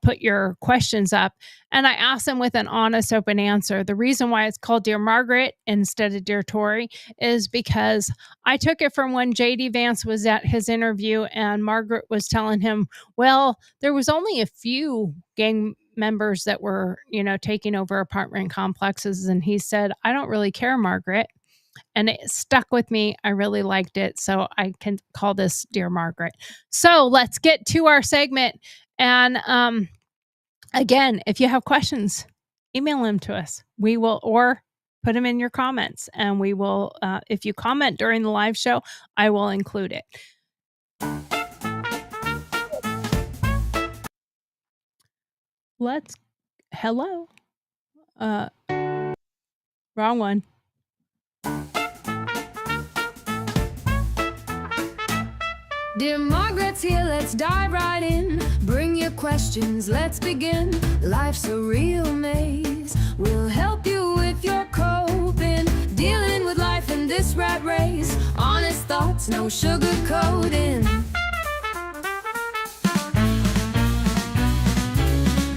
put your questions up, and I ask them with an honest, open answer. The reason why it's called Dear Margaret instead of Dear Tori is because I took it from when J.D. Vance was at his interview, and Margaret was telling him, well, there was only a few gang members that were, taking over apartment complexes. And he said, I don't really care, Margaret. And it stuck with me. I really liked it. So I can call this Dear Margaret. So let's get to our segment. And again, if you have questions, email them to us. We will, or put them in your comments. And we will, if you comment during the live show, I will include it. Hello. Wrong one. All Dear Margaret's here, let's dive right in. Bring your questions, let's begin. Life's a real maze. We'll help you with your coping. Dealing with life in this rat race. Honest thoughts, no sugarcoating.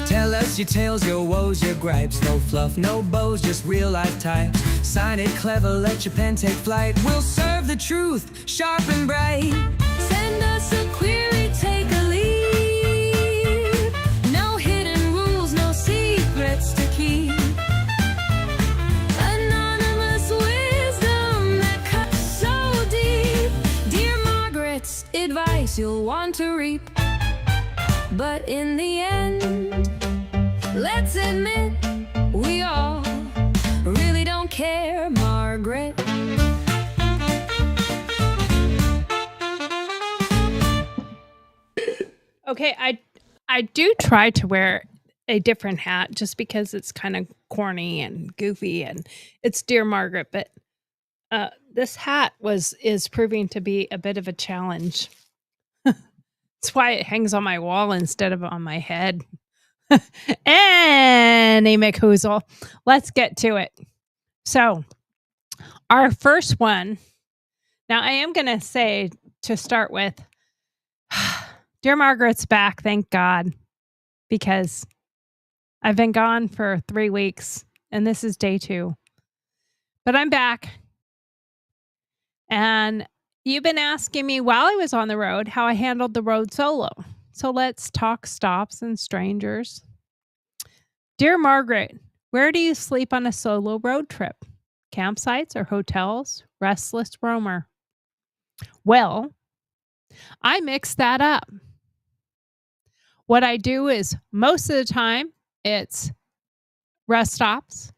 Tell us your tales, your woes, your gripes. No fluff, no bows, just real life types. Sign it clever, let your pen take flight. We'll serve the truth, sharp and bright. Send us a query, take a lead. No hidden rules, no secrets to keep. Anonymous wisdom that cuts so deep. Dear Margaret's advice you'll want to reap. But in the end, let's admit we all really don't care, Margaret. Okay, I do try to wear a different hat just because it's kind of corny and goofy and it's Dear Margaret, but this hat is proving to be a bit of a challenge. That's why it hangs on my wall instead of on my head. Anyway, McHoozle, let's get to it. So, our first one. Now, I am going to say to start with, Dear Margaret's back, thank God, because I've been gone for 3 weeks, and this is day 2. But I'm back, and you've been asking me while I was on the road how I handled the road solo. So let's talk stops and strangers. Dear Margaret, where do you sleep on a solo road trip? Campsites or hotels? Restless roamer. Well, I mix that up. What I do is most of the time it's rest stops.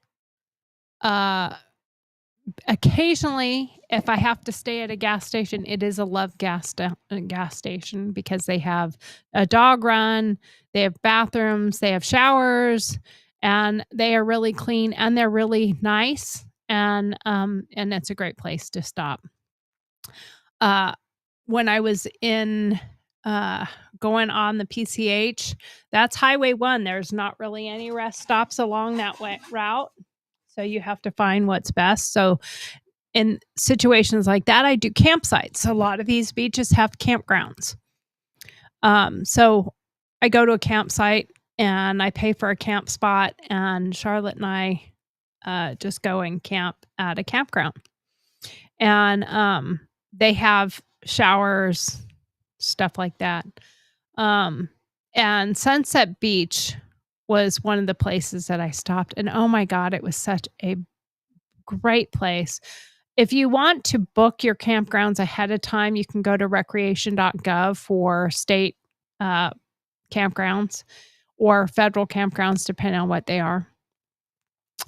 Occasionally, if I have to stay at a gas station, it is a Love gas station because they have a dog run, they have bathrooms, they have showers, and they are really clean and they're really nice, and it's a great place to stop. When I was in going on the PCH, that's Highway 1. There's not really any rest stops along that route. So you have to find what's best. So in situations like that, I do campsites. A lot of these beaches have campgrounds. So I go to a campsite and I pay for a camp spot, and Charlotte and I just go and camp at a campground. And they have showers, stuff like that. And Sunset Beach was one of the places that I stopped. And oh my God, it was such a great place. If you want to book your campgrounds ahead of time, you can go to recreation.gov for state campgrounds or federal campgrounds, depending on what they are.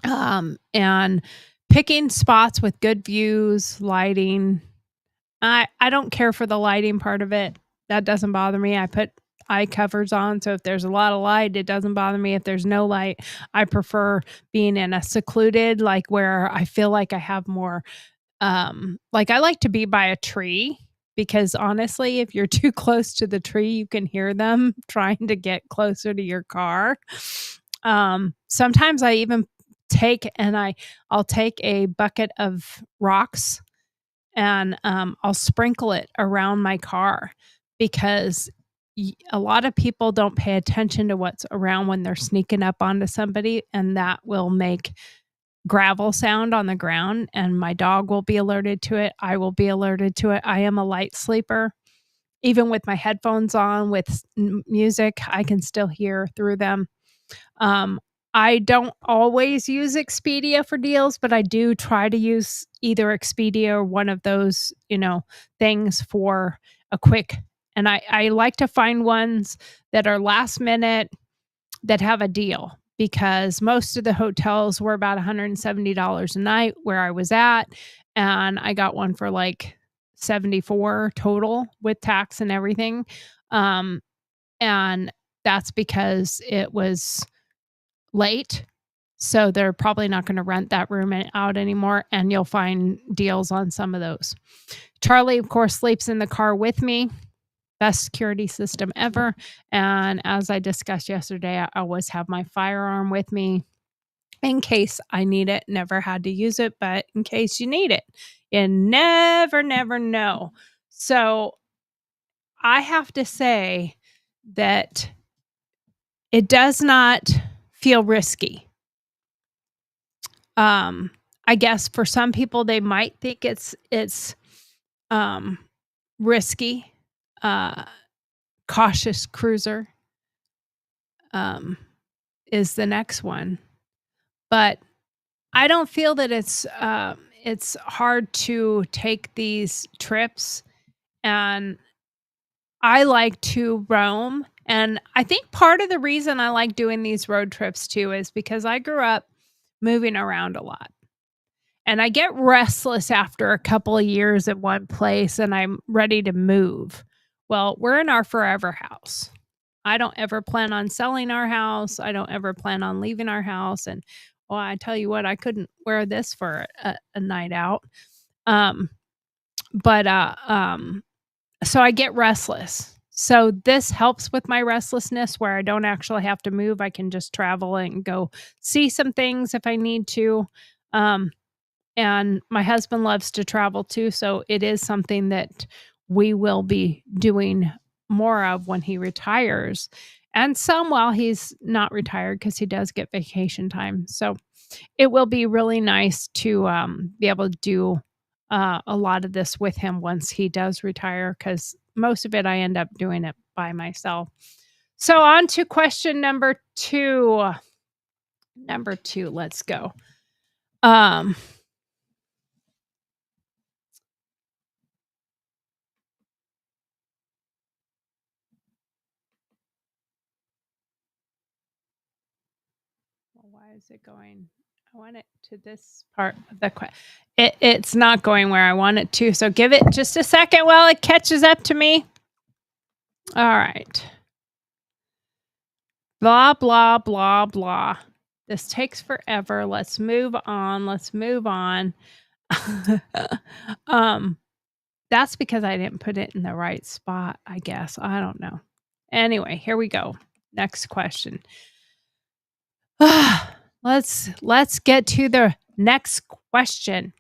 And picking spots with good views, lighting. I don't care for the lighting part of it. That doesn't bother me. I put eye covers on, so if there's a lot of light, it doesn't bother me. If there's no light, I prefer being in a secluded, like where I feel like I have more, like I like to be by a tree, because honestly, if you're too close to the tree, you can hear them trying to get closer to your car. Sometimes I even I'll take a bucket of rocks and I'll sprinkle it around my car, because a lot of people don't pay attention to what's around when they're sneaking up onto somebody, and that will make gravel sound on the ground, and my dog will be alerted to it. I will be alerted to it. I am a light sleeper. Even with my headphones on with music, I can still hear through them. I don't always use Expedia for deals, but I do try to use either Expedia or one of those, things for a quick. And I like to find ones that are last minute that have a deal, because most of the hotels were about $170 a night where I was at. And I got one for like $74 total with tax and everything. And that's because it was late. So they're probably not going to rent that room out anymore. And you'll find deals on some of those. Charlie, of course, sleeps in the car with me. best security system ever. And as I discussed yesterday, I always have my firearm with me in case I need it. Never had to use it, but in case you need it, you never, never know. So I have to say that it does not feel risky. I guess for some people they might think it's risky. Cautious cruiser is the next one. But I don't feel that it's hard to take these trips, and I like to roam. And I think part of the reason I like doing these road trips too is because I grew up moving around a lot. And I get restless after a couple of years at one place and I'm ready to move. Well, we're in our forever house. I don't ever plan on selling our house. I don't ever plan on leaving our house. And well, I tell you what, I couldn't wear this for a night out. But so I get restless. So this helps with my restlessness where I don't actually have to move. I can just travel and go see some things if I need to. And my husband loves to travel too. So it is something that we will be doing more of when he retires, and some while he's not retired because he does get vacation time. So it will be really nice to be able to do a lot of this with him once he does retire, because most of it I end up doing it by myself. So on to question number 2. Number 2, let's go. Why is it going? I want it to this part of the question. It's not going where I want it to. So give it just a second while it catches up to me. All right. Blah, blah, blah, blah. This takes forever. Let's move on. Let's move on. That's because I didn't put it in the right spot, I guess. I don't know. Anyway, here we go. Next question. Let's get to the next question.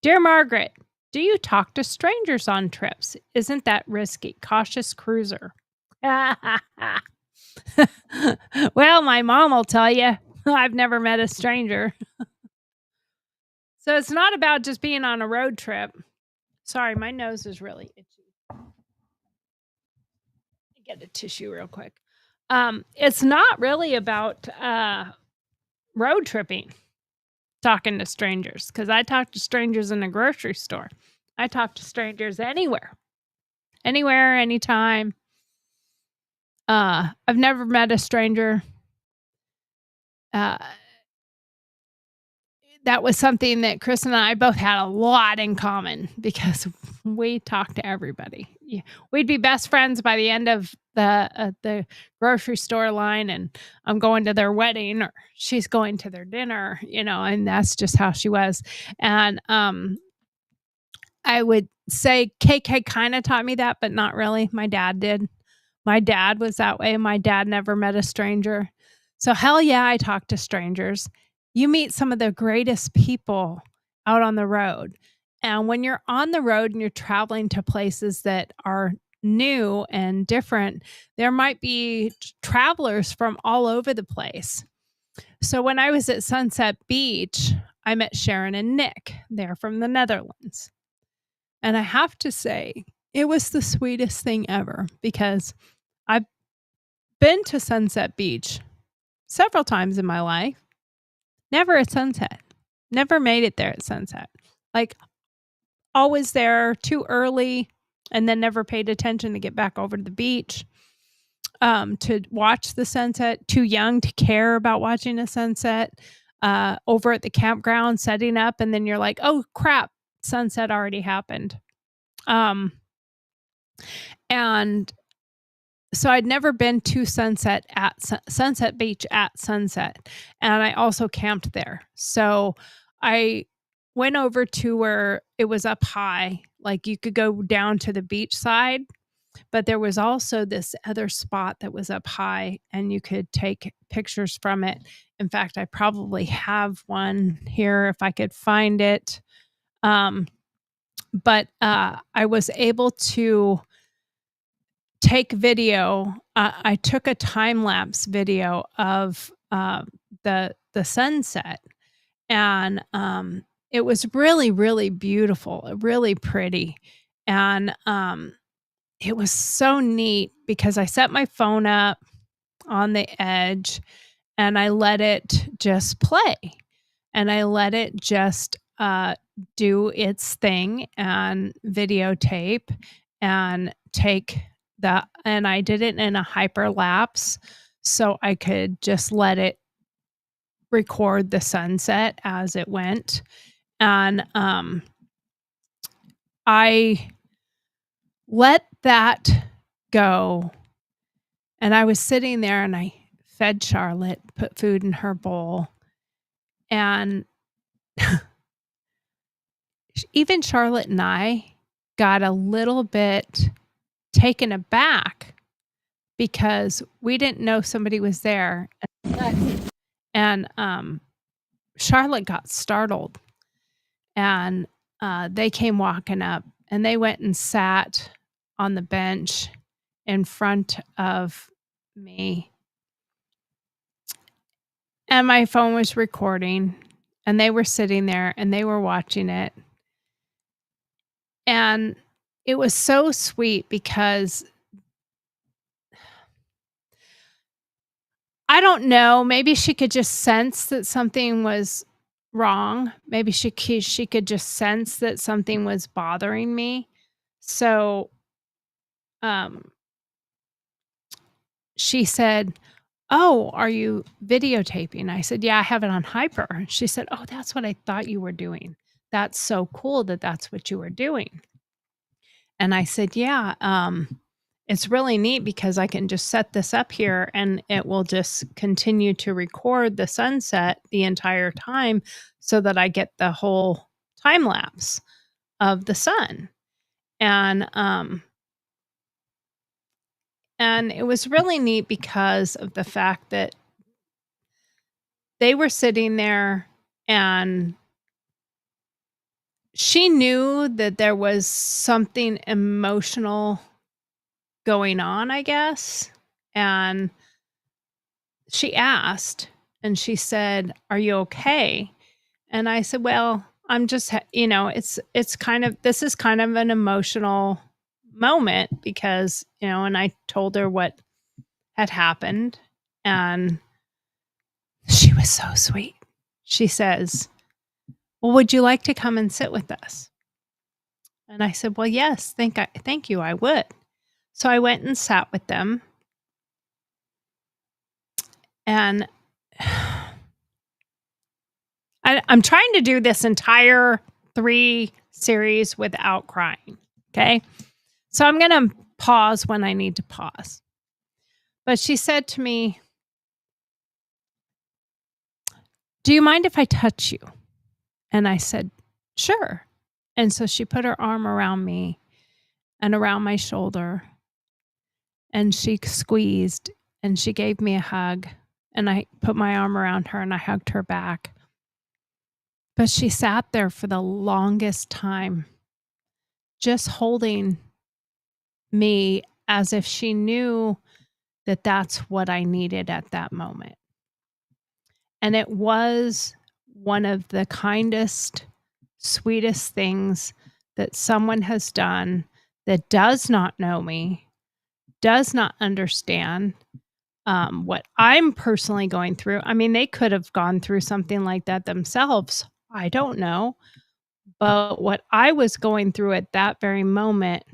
Dear Margaret, do you talk to strangers on trips? Isn't that risky? Cautious cruiser. Well, my mom will tell you. I've never met a stranger. So it's not about just being on a road trip. Sorry, my nose is really itchy. Get a tissue real quick. It's not really about road tripping, talking to strangers, because I talk to strangers in a grocery store. I talk to strangers anywhere, anytime. I've never met a stranger. That was something that Chris and I both had a lot in common because we talk to everybody. Yeah. We'd be best friends by the end of the grocery store line, and I'm going to their wedding or she's going to their dinner, and that's just how she was. And I would say KK kind of taught me that, but not really. My dad did. My dad was that way. My dad never met a stranger. So hell yeah, I talk to strangers. You meet some of the greatest people out on the road. And when you're on the road and you're traveling to places that are new and different, there might be travelers from all over the place. So when I was at Sunset Beach, I met Sharon and Nick. They're from the Netherlands. And I have to say, it was the sweetest thing ever because I've been to Sunset Beach several times in my life. Never at sunset. Never made it there at sunset. Like, always there too early and then never paid attention to get back over to the beach to watch the sunset. Too young to care about watching a sunset. Over at the campground setting up, and then you're like, oh crap, sunset already happened. And so I'd never been to Sunset Beach at sunset, and I also camped there. So I went over to where it was up high, like you could go down to the beach side, But there was also this other spot that was up high, and you could take pictures from it. In fact, I probably have one here if I could find it. But I was able to take video. I took a time lapse video of the sunset, and it was really, really beautiful, really pretty, and it was so neat because I set my phone up on the edge and I let it just play, and I let it just do its thing and videotape and take and I did it in a hyperlapse so I could just let it record the sunset as it went. And I let that go, and I was sitting there and I fed Charlotte, put food in her bowl, and even Charlotte and I got a little bit taken aback because we didn't know somebody was there. And Charlotte got startled, and they came walking up, and they went and sat on the bench in front of me. And my phone was recording, and they were sitting there and they were watching it. And it was so sweet because I don't know, maybe she could just sense that something was wrong. Maybe she could just sense that something was bothering me. So, um, she said, "Oh, are you videotaping?" I said, "Yeah, I have it on hyper." She said, "Oh, that's what I thought you were doing. That's so cool that that's what you were doing." And I said, "Yeah, it's really neat because I can just set this up here and it will just continue to record the sunset the entire time so that I get the whole time lapse of the sun." And it was really neat because of the fact that they were sitting there and she knew that there was something emotional going on, I guess. And she asked, and she said, "Are you okay?" And I said, "Well, I'm just, it's kind of, this is kind of an emotional moment because, and I told her what had happened. And she was so sweet. She says, "Well, would you like to come and sit with us?" And I said, "Well, yes, thank you, I would." So I went and sat with them. And I'm trying to do this entire 3 series without crying, okay? So I'm gonna pause when I need to pause. But she said to me, "Do you mind if I touch you?" And I said, "Sure." And so she put her arm around me and around my shoulder, and she squeezed, and she gave me a hug, and I put my arm around her and I hugged her back. But she sat there for the longest time, just holding me as if she knew that that's what I needed at that moment. And it was one of the kindest, sweetest things that someone has done that does not know me, does not understand what I'm personally going through. I mean, they could have gone through something like that themselves. I don't know. But what I was going through at that very moment,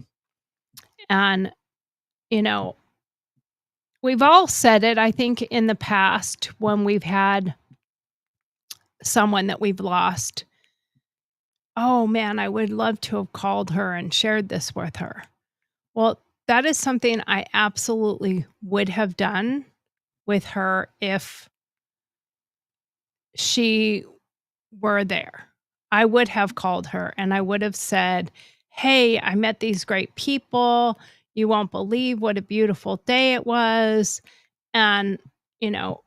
and, you know, we've all said it, I think, in the past when we've had someone that we've lost. "Oh man, I would love to have called her and shared this with her." Well, that is something I absolutely would have done with her if she were there. I would have called her and I would have said, "Hey, I met these great people. You won't believe what a beautiful day it was. And,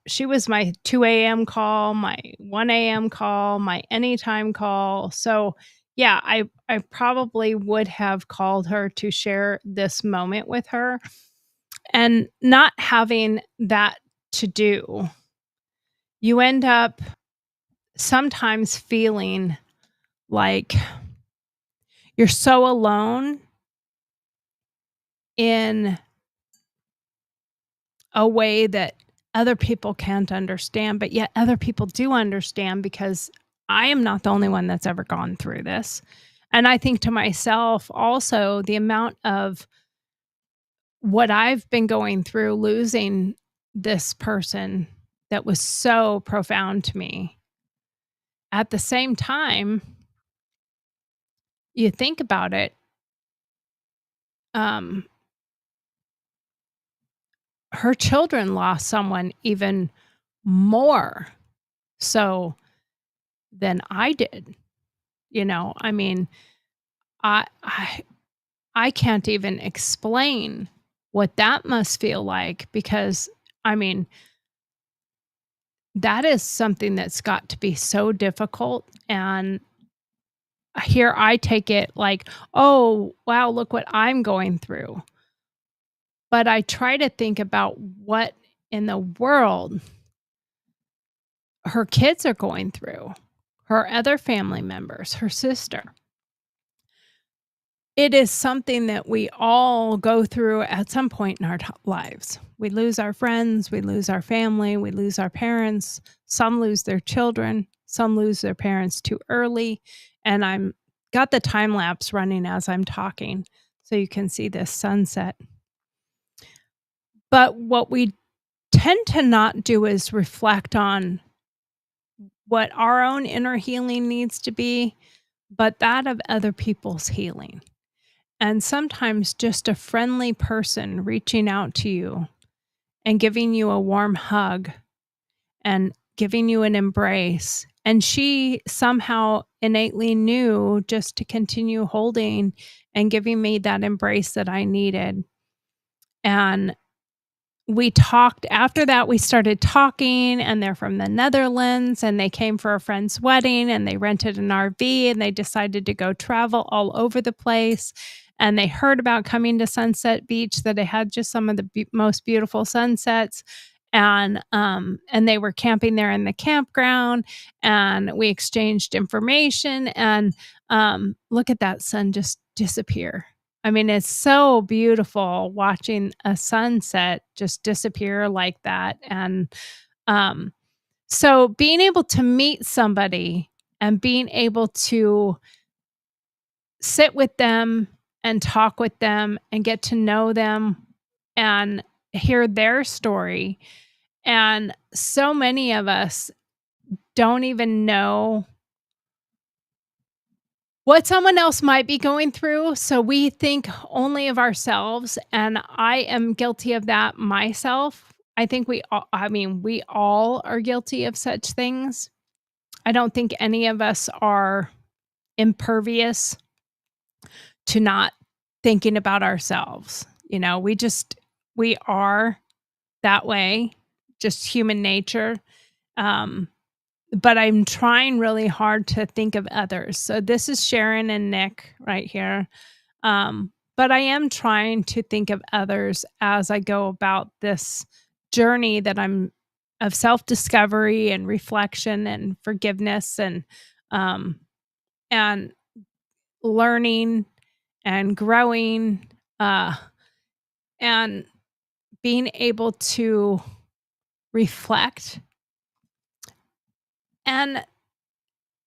she was my 2 a.m. call, my 1 a.m. call, my anytime call. So, yeah, I probably would have called her to share this moment with her. And not having that to do, you end up sometimes feeling like you're so alone in a way that other people can't understand, but yet other people do understand because I am not the only one that's ever gone through this. And I think to myself also the amount of what I've been going through losing this person that was so profound to me. At the same time, you think about it, um, her children lost someone even more so than I did. I mean, I I I can't even explain what that must feel like because I mean, that is something that's got to be so difficult, and here I take it like, "Oh, wow, look what I'm going through." But I try to think about what in the world her kids are going through, her other family members, her sister. It is something that we all go through at some point in our lives. We lose our friends, we lose our family, we lose our parents. Some lose their children, some lose their parents too early. And I'm got the time lapse running as I'm talking, so you can see this sunset. But what we tend to not do is reflect on what our own inner healing needs to be, but that of other people's healing. And sometimes just a friendly person reaching out to you and giving you a warm hug and giving you an embrace. And she somehow innately knew just to continue holding and giving me that embrace that I needed. And we talked after that. We started talking, and they're from the Netherlands, and they came for a friend's wedding, and they rented an RV, and they decided to go travel all over the place. And they heard about coming to Sunset Beach, that it had just some of the most beautiful sunsets. And they were camping there in the campground, and we exchanged information. And look at that sun just disappear. I mean, it's so beautiful watching a sunset just disappear like that. And so being able to meet somebody and being able to sit with them and talk with them and get to know them and hear their story. And so many of us don't even know what someone else might be going through. So we think only of ourselves. And I am guilty of that myself. I think we all are guilty of such things. I don't think any of us are impervious to not thinking about ourselves. We are that way, just human nature. But I'm trying really hard to think of others. So this is Sharon and Nick right here. But I am trying to think of others as I go about this journey that I'm of self-discovery and reflection and forgiveness um, and learning and growing and being able to reflect and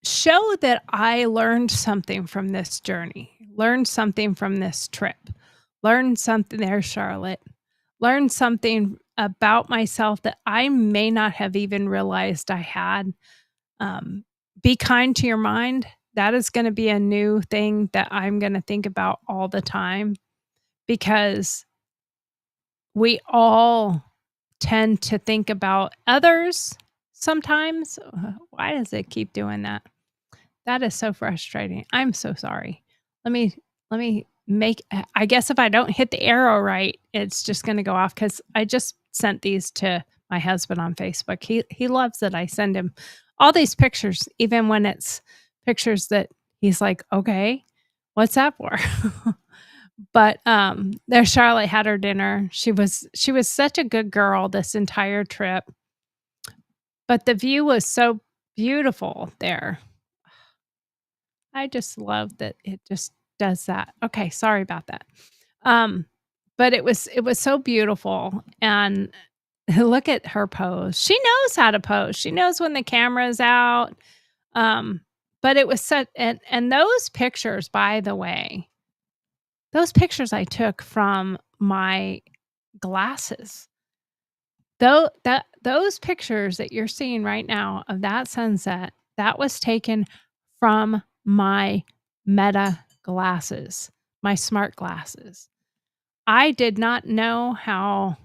show that I learned something from this journey, learned something from this trip, learned something there, Charlotte, learned something about myself that I may not have even realized I had. Be kind to your mind. That is going to be a new thing that I'm going to think about all the time because we all tend to think about others sometimes. Why does it keep doing that? That is so frustrating. I'm so sorry. Let me I guess if I don't hit the arrow right, it's just gonna go off because I just sent these to my husband on Facebook. He loves that I send him all these pictures, even when it's pictures that he's like, "Okay, what's that for?" But, there Charlotte had her dinner. She was such a good girl this entire trip, but the view was so beautiful there. I just love that it just does that. Okay, sorry about that. Um, but it was so beautiful, and look at her pose. She knows how to pose. She knows when the camera's out. But it was such and those pictures, by the way, those pictures I took from my glasses. Those pictures that you're seeing right now of that sunset, that was taken from my Meta glasses, my smart glasses. I did not know how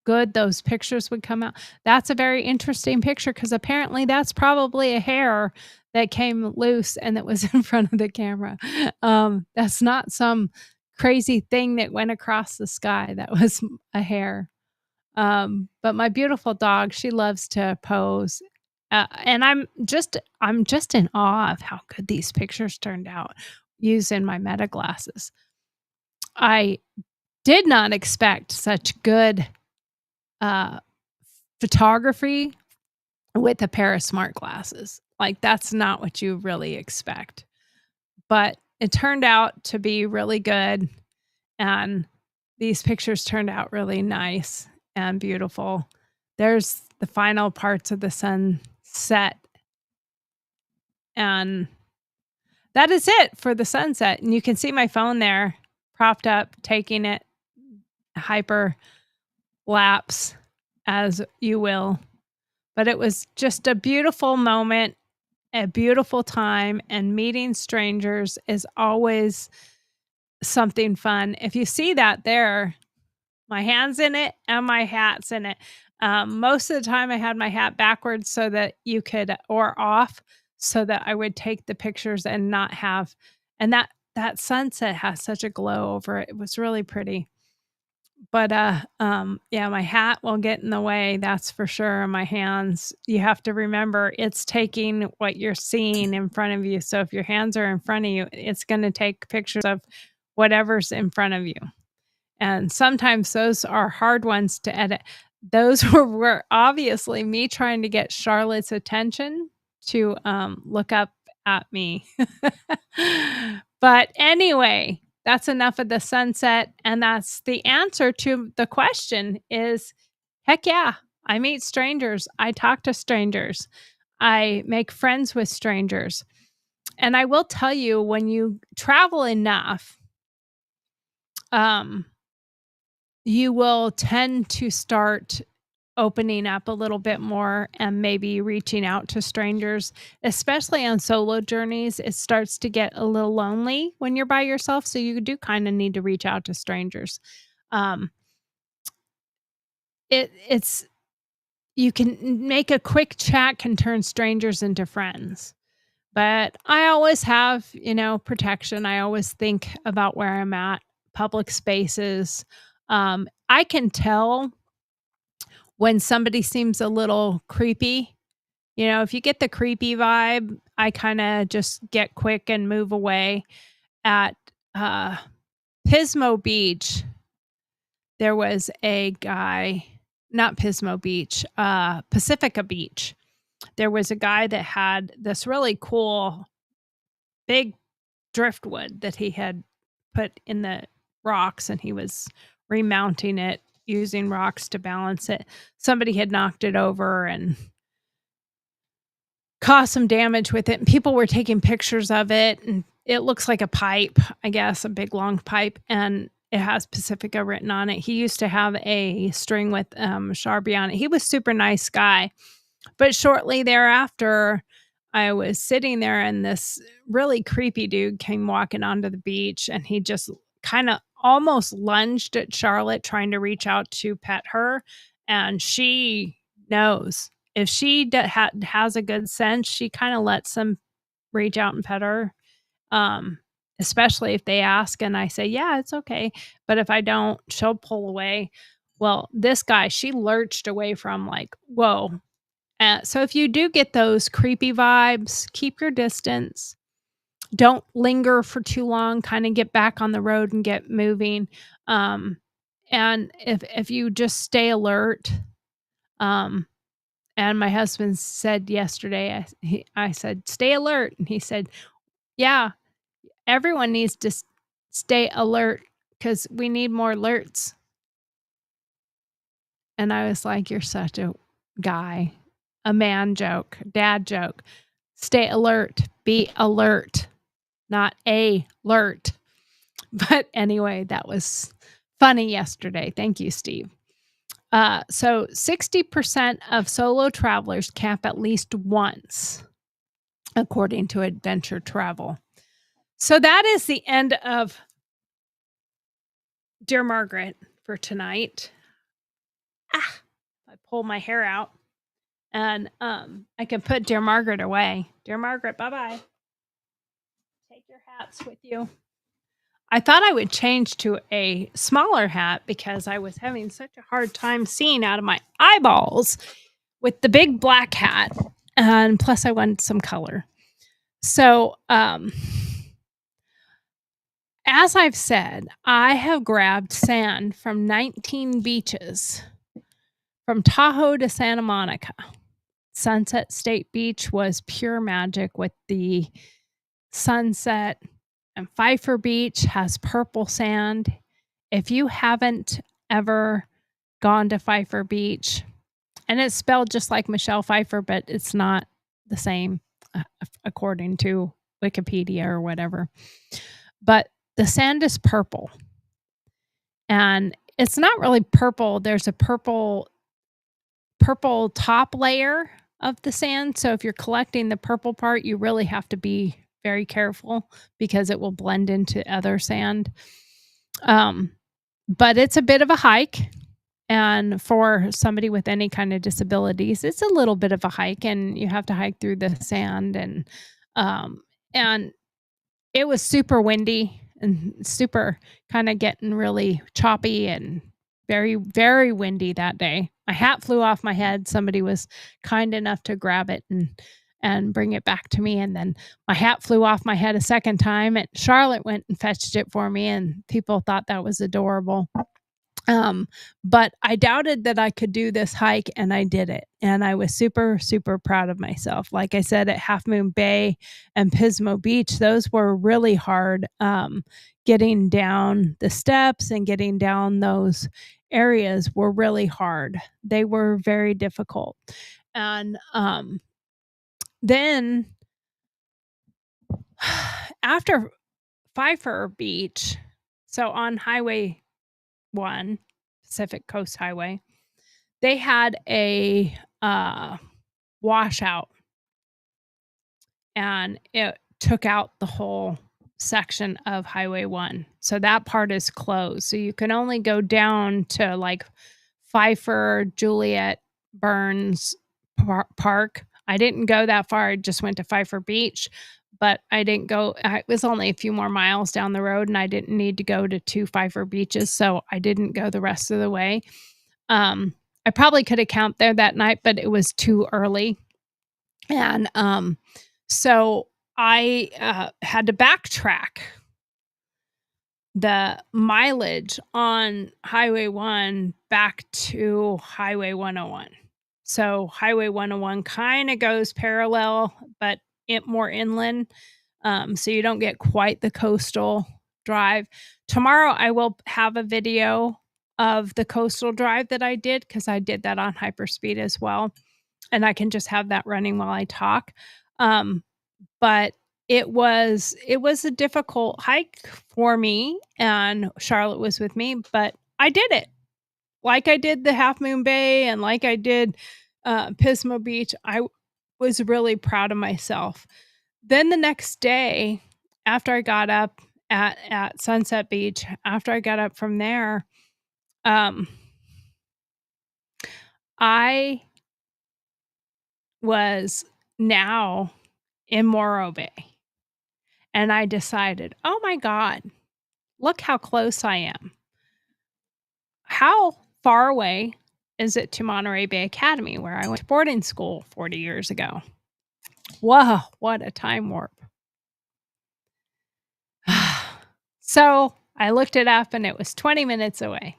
good those pictures would come out. That's a very interesting picture because apparently that's probably a hair that came loose and that was in front of the camera. That's not some crazy thing that went across the sky. That was a hair. But my beautiful dog, she loves to pose. And I'm just in awe of how good these pictures turned out using my Meta glasses. I did not expect such good uh, photography with a pair of smart glasses. Like, that's not what you really expect. But it turned out to be really good, and these pictures turned out really nice and beautiful. There's the final parts of the sunset, and that is it for the sunset. And you can see my phone there propped up, taking it hyper lapse, as you will. But it was just a beautiful moment, a beautiful time, and meeting strangers is always something fun. If you see that there, my hand's in it and my hat's in it. Most of the time I had my hat backwards so that you could or off so that I would take the pictures and not have and that sunset has such a glow over it. It was really pretty. But, yeah, my hat will get in the way, that's for sure, my hands. You have to remember it's taking what you're seeing in front of you, so if your hands are in front of you, it's gonna take pictures of whatever's in front of you, and sometimes those are hard ones to edit. Those were obviously me trying to get Charlotte's attention to, look up at me. But anyway, that's enough of the sunset, and that's the answer to the question is, heck yeah, I meet strangers, I talk to strangers, I make friends with strangers, and I will tell you when you travel enough, um, you will tend to start opening up a little bit more and maybe reaching out to strangers, especially on solo journeys. It starts to get a little lonely when you're by yourself, so you do kind of need to reach out to strangers. Um, it's you can make a quick chat can turn strangers into friends. But I always have, protection. I always think about where I'm at, public spaces. I can tell when somebody seems a little creepy. If you get the creepy vibe, I kinda just get quick and move away. At, uh, Pismo Beach, there was a guy not Pismo Beach, Pacifica Beach. There was a guy that had this really cool big driftwood that he had put in the rocks, and he was remounting it using rocks to balance it. Somebody had knocked it over and caused some damage with it, and people were taking pictures of it, and it looks like a pipe, I guess, a big long pipe, and it has Pacifica written on it. He used to have a string with Sharpie on it. He was super nice guy. But shortly thereafter, I was sitting there and this really creepy dude came walking onto the beach, and he just kind of almost lunged at Charlotte trying to reach out to pet her, and she knows. If she has a good sense, she kinda lets him reach out and pet her. Um, especially if they ask and I say, yeah, it's okay. But if I don't, she'll pull away. Well, this guy, she lurched away from like, whoa. So if you do get those creepy vibes, keep your distance. Don't linger for too long, kind of get back on the road and get moving. Um, and if you just stay alert, um, and my husband said yesterday, I said, stay alert. And he said, yeah, everyone needs to stay alert because we need more alerts. And I was like, you're such a guy, a man joke, dad joke. Stay alert, be alert, not alert. But anyway, that was funny yesterday. Thank you, Steve. So 60% of solo travelers camp at least once, according to Adventure Travel. So that is the end of Dear Margaret for tonight. I pull my hair out and I can put Dear Margaret away. Dear Margaret, bye-bye. Take your hats with you. I thought I would change to a smaller hat because I was having such a hard time seeing out of my eyeballs with the big black hat. And plus I wanted some color. So, as I've said, I have grabbed sand from 19 beaches from Tahoe to Santa Monica. Sunset State Beach was pure magic with the sunset, and Pfeiffer Beach has purple sand. If you haven't ever gone to Pfeiffer Beach, and it's spelled just like Michelle Pfeiffer, but it's not the same according to Wikipedia or whatever. But the sand is purple. And it's not really purple. There's a purple top layer of the sand. So if you're collecting the purple part, you really have to be very careful because it will blend into other sand. But it's a bit of a hike. And for somebody with any kind of disabilities, it's a little bit of a hike, and you have to hike through the sand. And it was super windy and super kind of getting really choppy and very, very windy that day. My hat flew off my head. Somebody was kind enough to grab it and bring it back to me. And then my hat flew off my head a second time, and Charlotte went and fetched it for me, and people thought that was adorable. But I doubted that I could do this hike, and I did it. And I was super, super proud of myself. Like I said, at Half Moon Bay and Pismo Beach, those were really hard. Getting down the steps and getting down those areas were really hard. They were very difficult. And then after Pfeiffer Beach, so on Highway 1, Pacific Coast Highway, they had a washout, and it took out the whole section of Highway 1. So that part is closed. So you can only go down to like Pfeiffer, Juliet, Burns Park. I didn't go that far. I just went to Pfeiffer Beach, but I didn't go. It was only a few more miles down the road, and I didn't need to go to 2 Pfeiffer beaches, so I didn't go the rest of the way. I probably could have camped there that night, but it was too early. And so I had to backtrack the mileage on Highway 1 back to Highway 101. So Highway 101 kind of goes parallel, but more inland. So you don't get quite the coastal drive. Tomorrow I will have a video of the coastal drive that I did, because I did that on hyperspeed as well. And I can just have that running while I talk. But it was a difficult hike for me, and Charlotte was with me, but I did it. Like I did the Half Moon Bay and like I did Pismo Beach. I was really proud of myself. Then the next day, after I got up at Sunset Beach, after I got up from there, I was now in Morro Bay. And I decided, oh my God, look how close I am. How far away is it to Monterey Bay Academy, where I went to boarding school 40 years ago? Whoa, what a time warp. So I looked it up and it was 20 minutes away.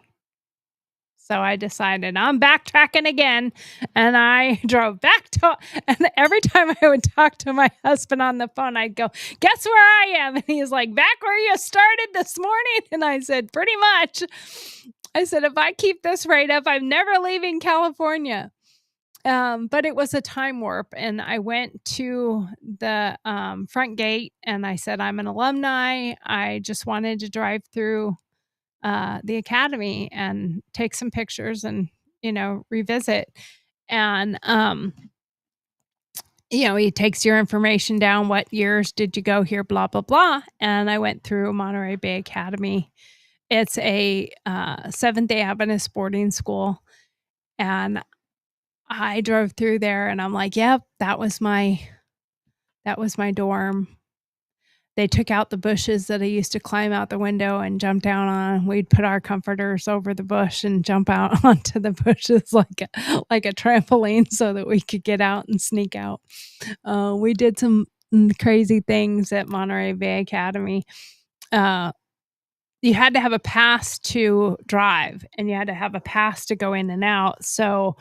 So I decided I'm backtracking again, and I drove back to, and every time I would talk to my husband on the phone, I'd go, guess where I am? And he's like, back where you started this morning. And I said, pretty much. I said, if I keep this rate up, I'm never leaving California. But it was a time warp, and I went to the front gate and I said, I'm an alumni. I just wanted to drive through the academy and take some pictures and, revisit. And, he takes your information down. What years did you go here? Blah, blah, blah. And I went through Monterey Bay Academy. It's a Seventh-day Adventist boarding school. And I drove through there and I'm like, yep, that was my dorm. They took out the bushes that I used to climb out the window and jump down on. We'd put our comforters over the bush and jump out onto the bushes like a trampoline so that we could get out and sneak out. We did some crazy things at Monterey Bay Academy. You had to have a pass to drive, and you had to have a pass to go in and out. So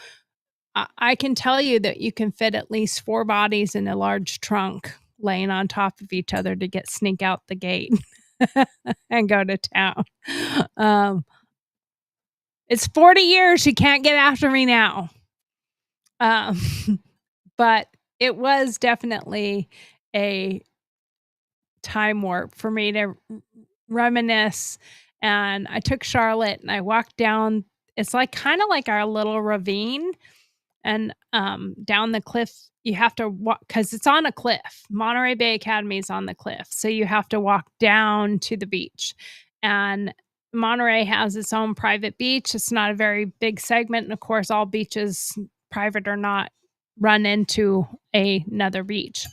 I can tell you that you can fit at least 4 bodies in a large trunk laying on top of each other to sneak out the gate and go to town. It's 40 years. You can't get after me now. But it was definitely a time warp for me to reminisce. And I took Charlotte and I walked down. It's kind of like our little ravine. And down the cliff, you have to walk because it's on a cliff. Monterey Bay Academy is on the cliff. So you have to walk down to the beach. And Monterey has its own private beach. It's not a very big segment. And of course, all beaches, private or not, run into another beach.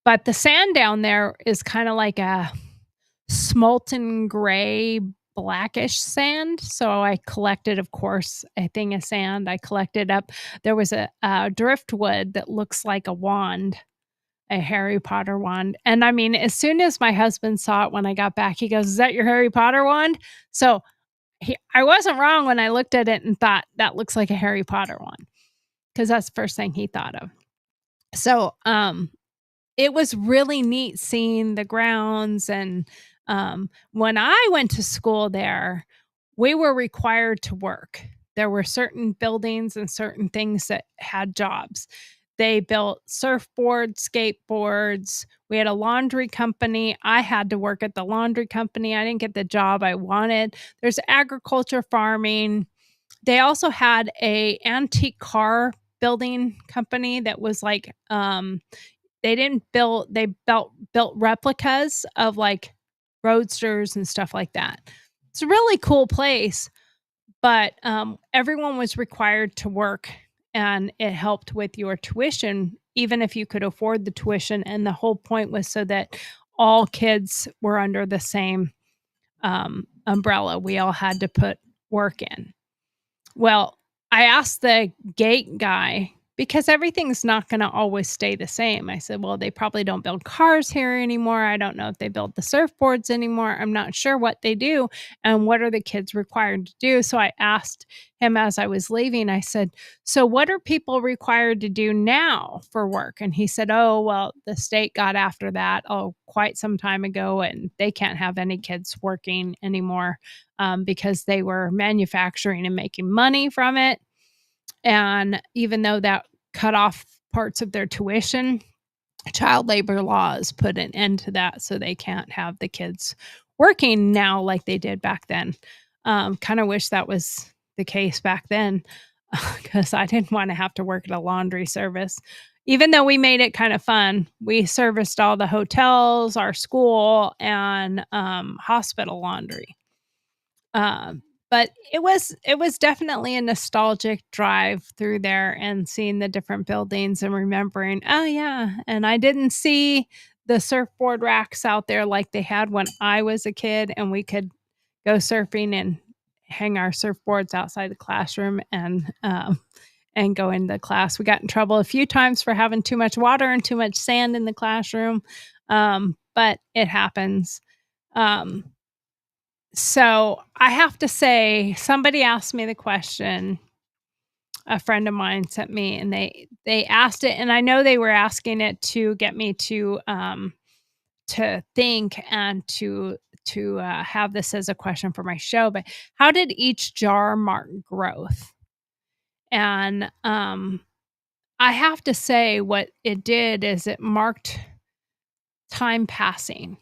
But the sand down there is kind of like a smolten gray, blackish sand. So I collected, of course, a thing of sand. I collected up. There was a driftwood that looks like a wand, a Harry Potter wand. And I mean, as soon as my husband saw it when I got back, he goes, "Is that your Harry Potter wand?" So I wasn't wrong when I looked at it and thought that looks like a Harry Potter wand, because that's the first thing he thought of. So it was really neat seeing the grounds. And when I went to school there, we were required to work. There were certain buildings and certain things that had jobs. They built surfboards, skateboards. We had a laundry company. I had to work at the laundry company. I didn't get the job I wanted. There's agriculture, farming. They also had a antique car building company that was they built replicas of roadsters and stuff like that. It's a really cool place, but everyone was required to work, and it helped with your tuition, even if you could afford the tuition. And the whole point was so that all kids were under the same umbrella. We all had to put work in. Well, I asked the gate guy, because everything's not going to always stay the same. I said, well, they probably don't build cars here anymore. I don't know if they build the surfboards anymore. I'm not sure what they do and what are the kids required to do. So I asked him as I was leaving, I said, so what are people required to do now for work? And he said, oh, well, the state got after that quite some time ago, and they can't have any kids working anymore because they were manufacturing and making money from it. And even though that cut off parts of their tuition, child labor laws put an end to that. So they can't have the kids working now like they did back then. Kind of wish that was the case back then, because I didn't want to have to work at a laundry service. Even though we made it kind of fun, we serviced all the hotels, our school, and hospital laundry. But it was definitely a nostalgic drive through there and seeing the different buildings and remembering, oh yeah, and I didn't see the surfboard racks out there like they had when I was a kid, and we could go surfing and hang our surfboards outside the classroom and go into class. We got in trouble a few times for having too much water and too much sand in the classroom, but it happens. So I have to say, somebody asked me the question. A friend of mine sent me, and they asked it, and I know they were asking it to get me to think and to have this as a question for my show. But how did each jar mark growth? And I have to say, what it did is it marked time passing,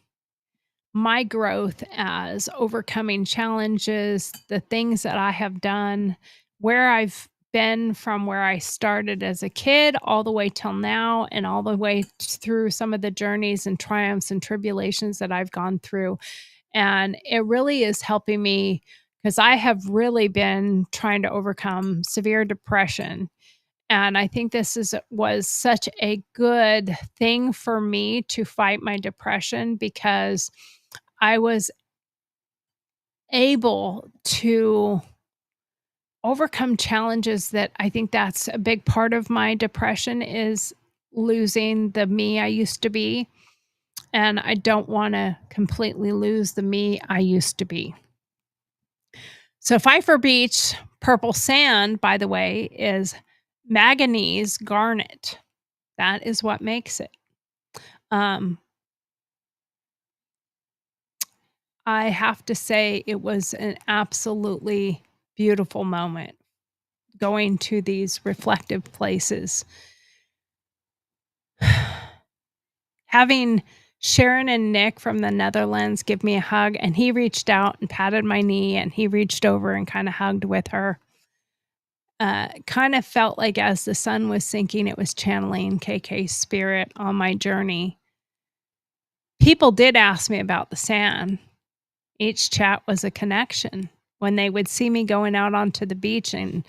my growth as overcoming challenges, the things that I have done, where I've been from where I started as a kid all the way till now, and all the way through some of the journeys and triumphs and tribulations that I've gone through. And it really is helping me, because I have really been trying to overcome severe depression. And I think was such a good thing for me to fight my depression, because I was able to overcome challenges that I think that's a big part of my depression, is losing the me I used to be. And I don't want to completely lose the me I used to be. So Pfeiffer Beach purple sand, by the way, is manganese garnet. That is what makes it. I have to say, it was an absolutely beautiful moment going to these reflective places. Having Sharon and Nick from the Netherlands give me a hug, and he reached out and patted my knee, and he reached over and kind of hugged with her. Kind of felt like as the sun was sinking, it was channeling KK's spirit on my journey. People did ask me about the sand. Each chat was a connection. When they would see me going out onto the beach and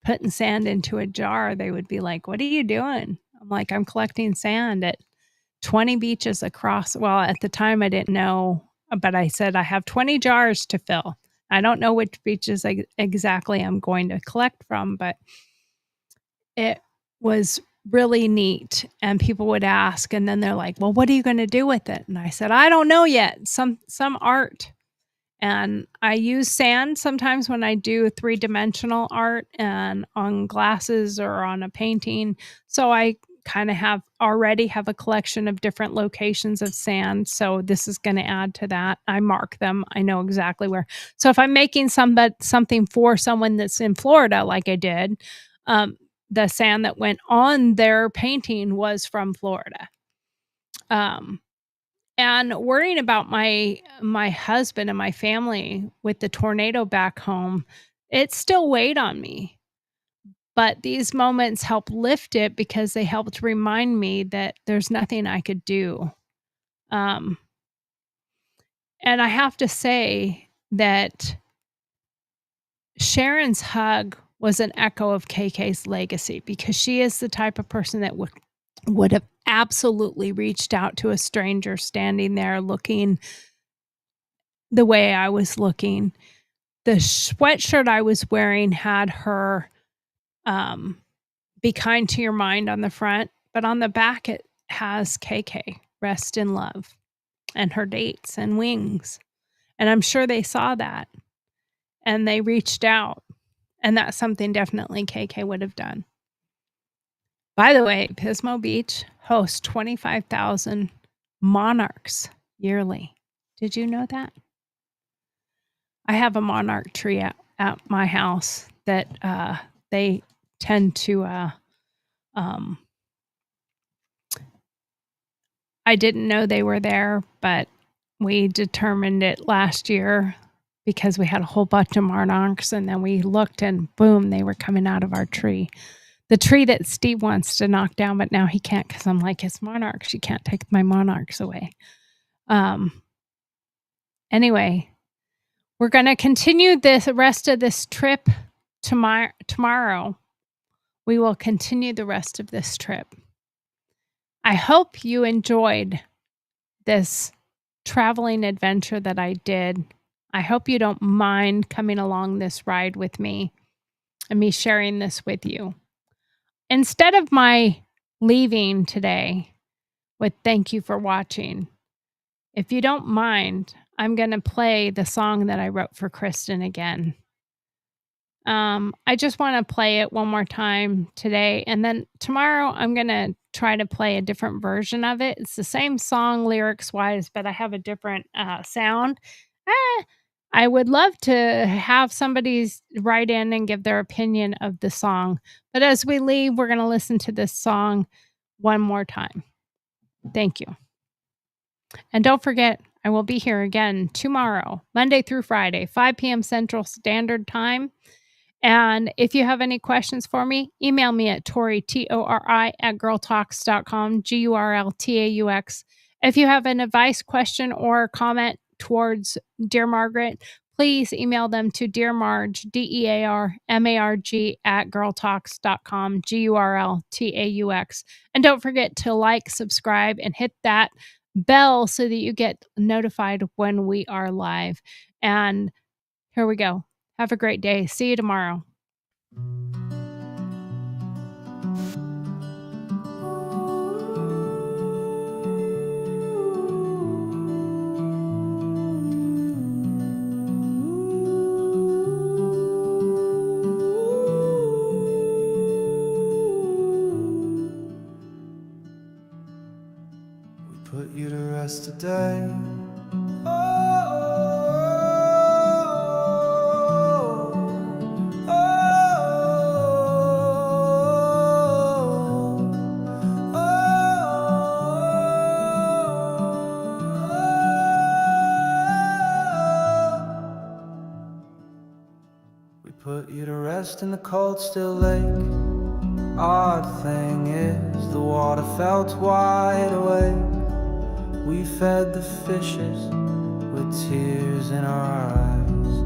putting sand into a jar, they would be like, "What are you doing?" I'm like, "I'm collecting sand at 20 beaches across." Well, at the time I didn't know, but I said, "I have 20 jars to fill." I don't know which beaches exactly I'm going to collect from, but it was really neat. And people would ask, and then they're like, "Well, what are you going to do with it?" And I said, "I don't know yet. Some art." And I use sand sometimes when I do 3-dimensional art and on glasses or on a painting. So I kind of already have a collection of different locations of sand. So this is going to add to that. I mark them. I know exactly where. So if I'm making something for someone that's in Florida, like I did, the sand that went on their painting was from Florida. And worrying about my husband and my family with the tornado back home, it still weighed on me. But these moments helped lift it, because they helped remind me that there's nothing I could do. And I have to say that Sharon's hug was an echo of KK's legacy, because she is the type of person that would have absolutely reached out to a stranger standing there looking the way I was looking. The sweatshirt I was wearing had her "Be kind to your mind" on the front, but on the back it has KK, "Rest in love," and her dates and wings. And I'm sure they saw that and they reached out. And that's something definitely KK would have done. By the way, Pismo Beach hosts 25,000 monarchs yearly. Did you know that? I have a monarch tree at my house that they tend to I didn't know they were there, but we determined it last year because we had a whole bunch of monarchs, and then we looked and boom, they were coming out of our tree. The tree that Steve wants to knock down, but now he can't, because I'm like, "It's monarchs. You can't take my monarchs away." Anyway, we're going to continue the rest of this trip tomorrow. We will continue the rest of this trip. I hope you enjoyed this traveling adventure that I did. I hope you don't mind coming along this ride with me and me sharing this with you. Instead of my leaving today with thank you for watching, if you don't mind, I'm going to play the song that I wrote for Kristen again. I just want to play it one more time today. And then tomorrow I'm going to try to play a different version of it. It's the same song lyrics wise, but I have a different sound. I would love to have somebody write in and give their opinion of the song. But as we leave, we're going to listen to this song one more time. Thank you. And don't forget, I will be here again tomorrow, Monday through Friday, 5 p.m. Central Standard Time. And if you have any questions for me, email me at Tori, Tori, at GurlTauX.com, GurlTauX. If you have an advice, question, or comment towards Dear Margaret, please email them to Dear Marge, DearMarg, at GurlTauX.com, GurlTauX. And don't forget to like, subscribe, and hit that bell so that you get notified when we are live. And here we go. Have a great day. See you tomorrow. We put you to rest today. Put you to rest in the cold still lake. Odd thing is the water felt wide awake. We fed the fishes with tears in our eyes.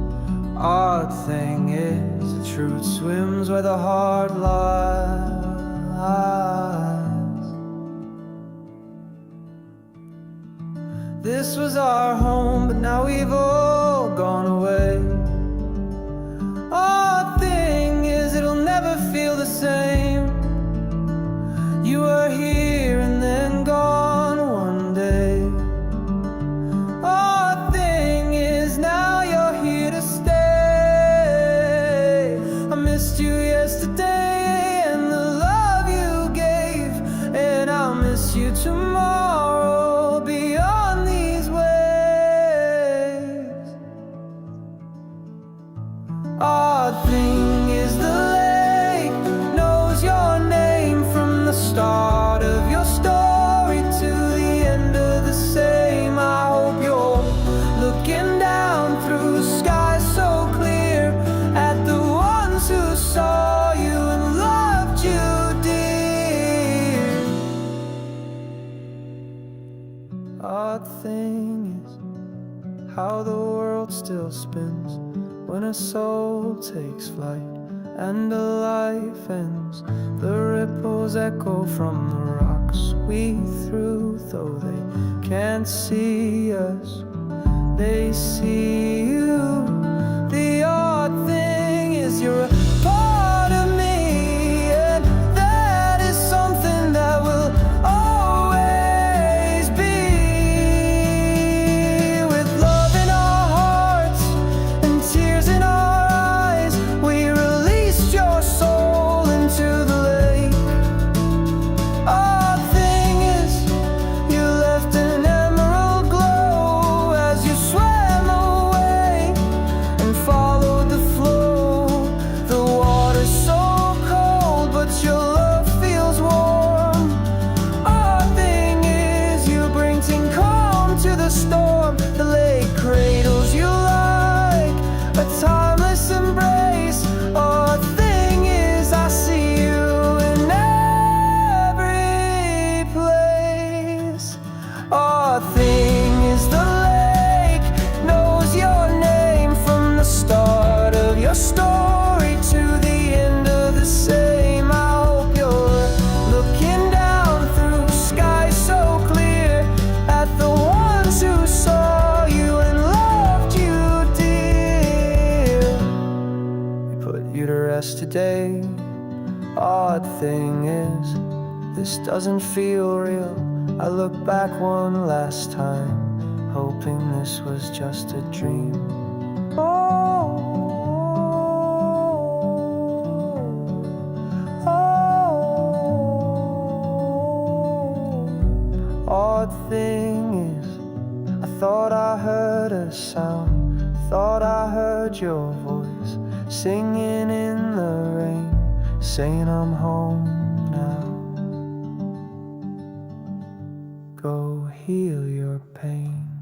Odd thing is the truth swims where the heart lies. This was our home, but now we've all gone away. Odd thing is it'll never feel the same. You were here and then gone one day. Odd thing is now you're here to stay. I missed you yesterday and the love you gave, and I'll miss you tomorrow beyond these waves. Odd thing is the lake knows your name from the start of your story to the end of the same. I hope you're looking down through skies so clear at the ones who saw you and loved you, dear. Odd thing is how the world still spins when a soul takes flight and a life ends. The ripples echo from the rocks we threw, though they can't see us, they see you. The odd thing is you're a part of me, and that is something that will always be. With love in our hearts and tears in our eyes, we released your soul into the lake. Odd thing is you left an emerald glow as you swam away and followed the flow. The say. Odd thing is, this doesn't feel real. I look back one last time, hoping this was just a dream. Oh, odd thing is, I thought I heard a sound, thought I heard your voice singing in the rain, saying I'm home now. Go heal your pain.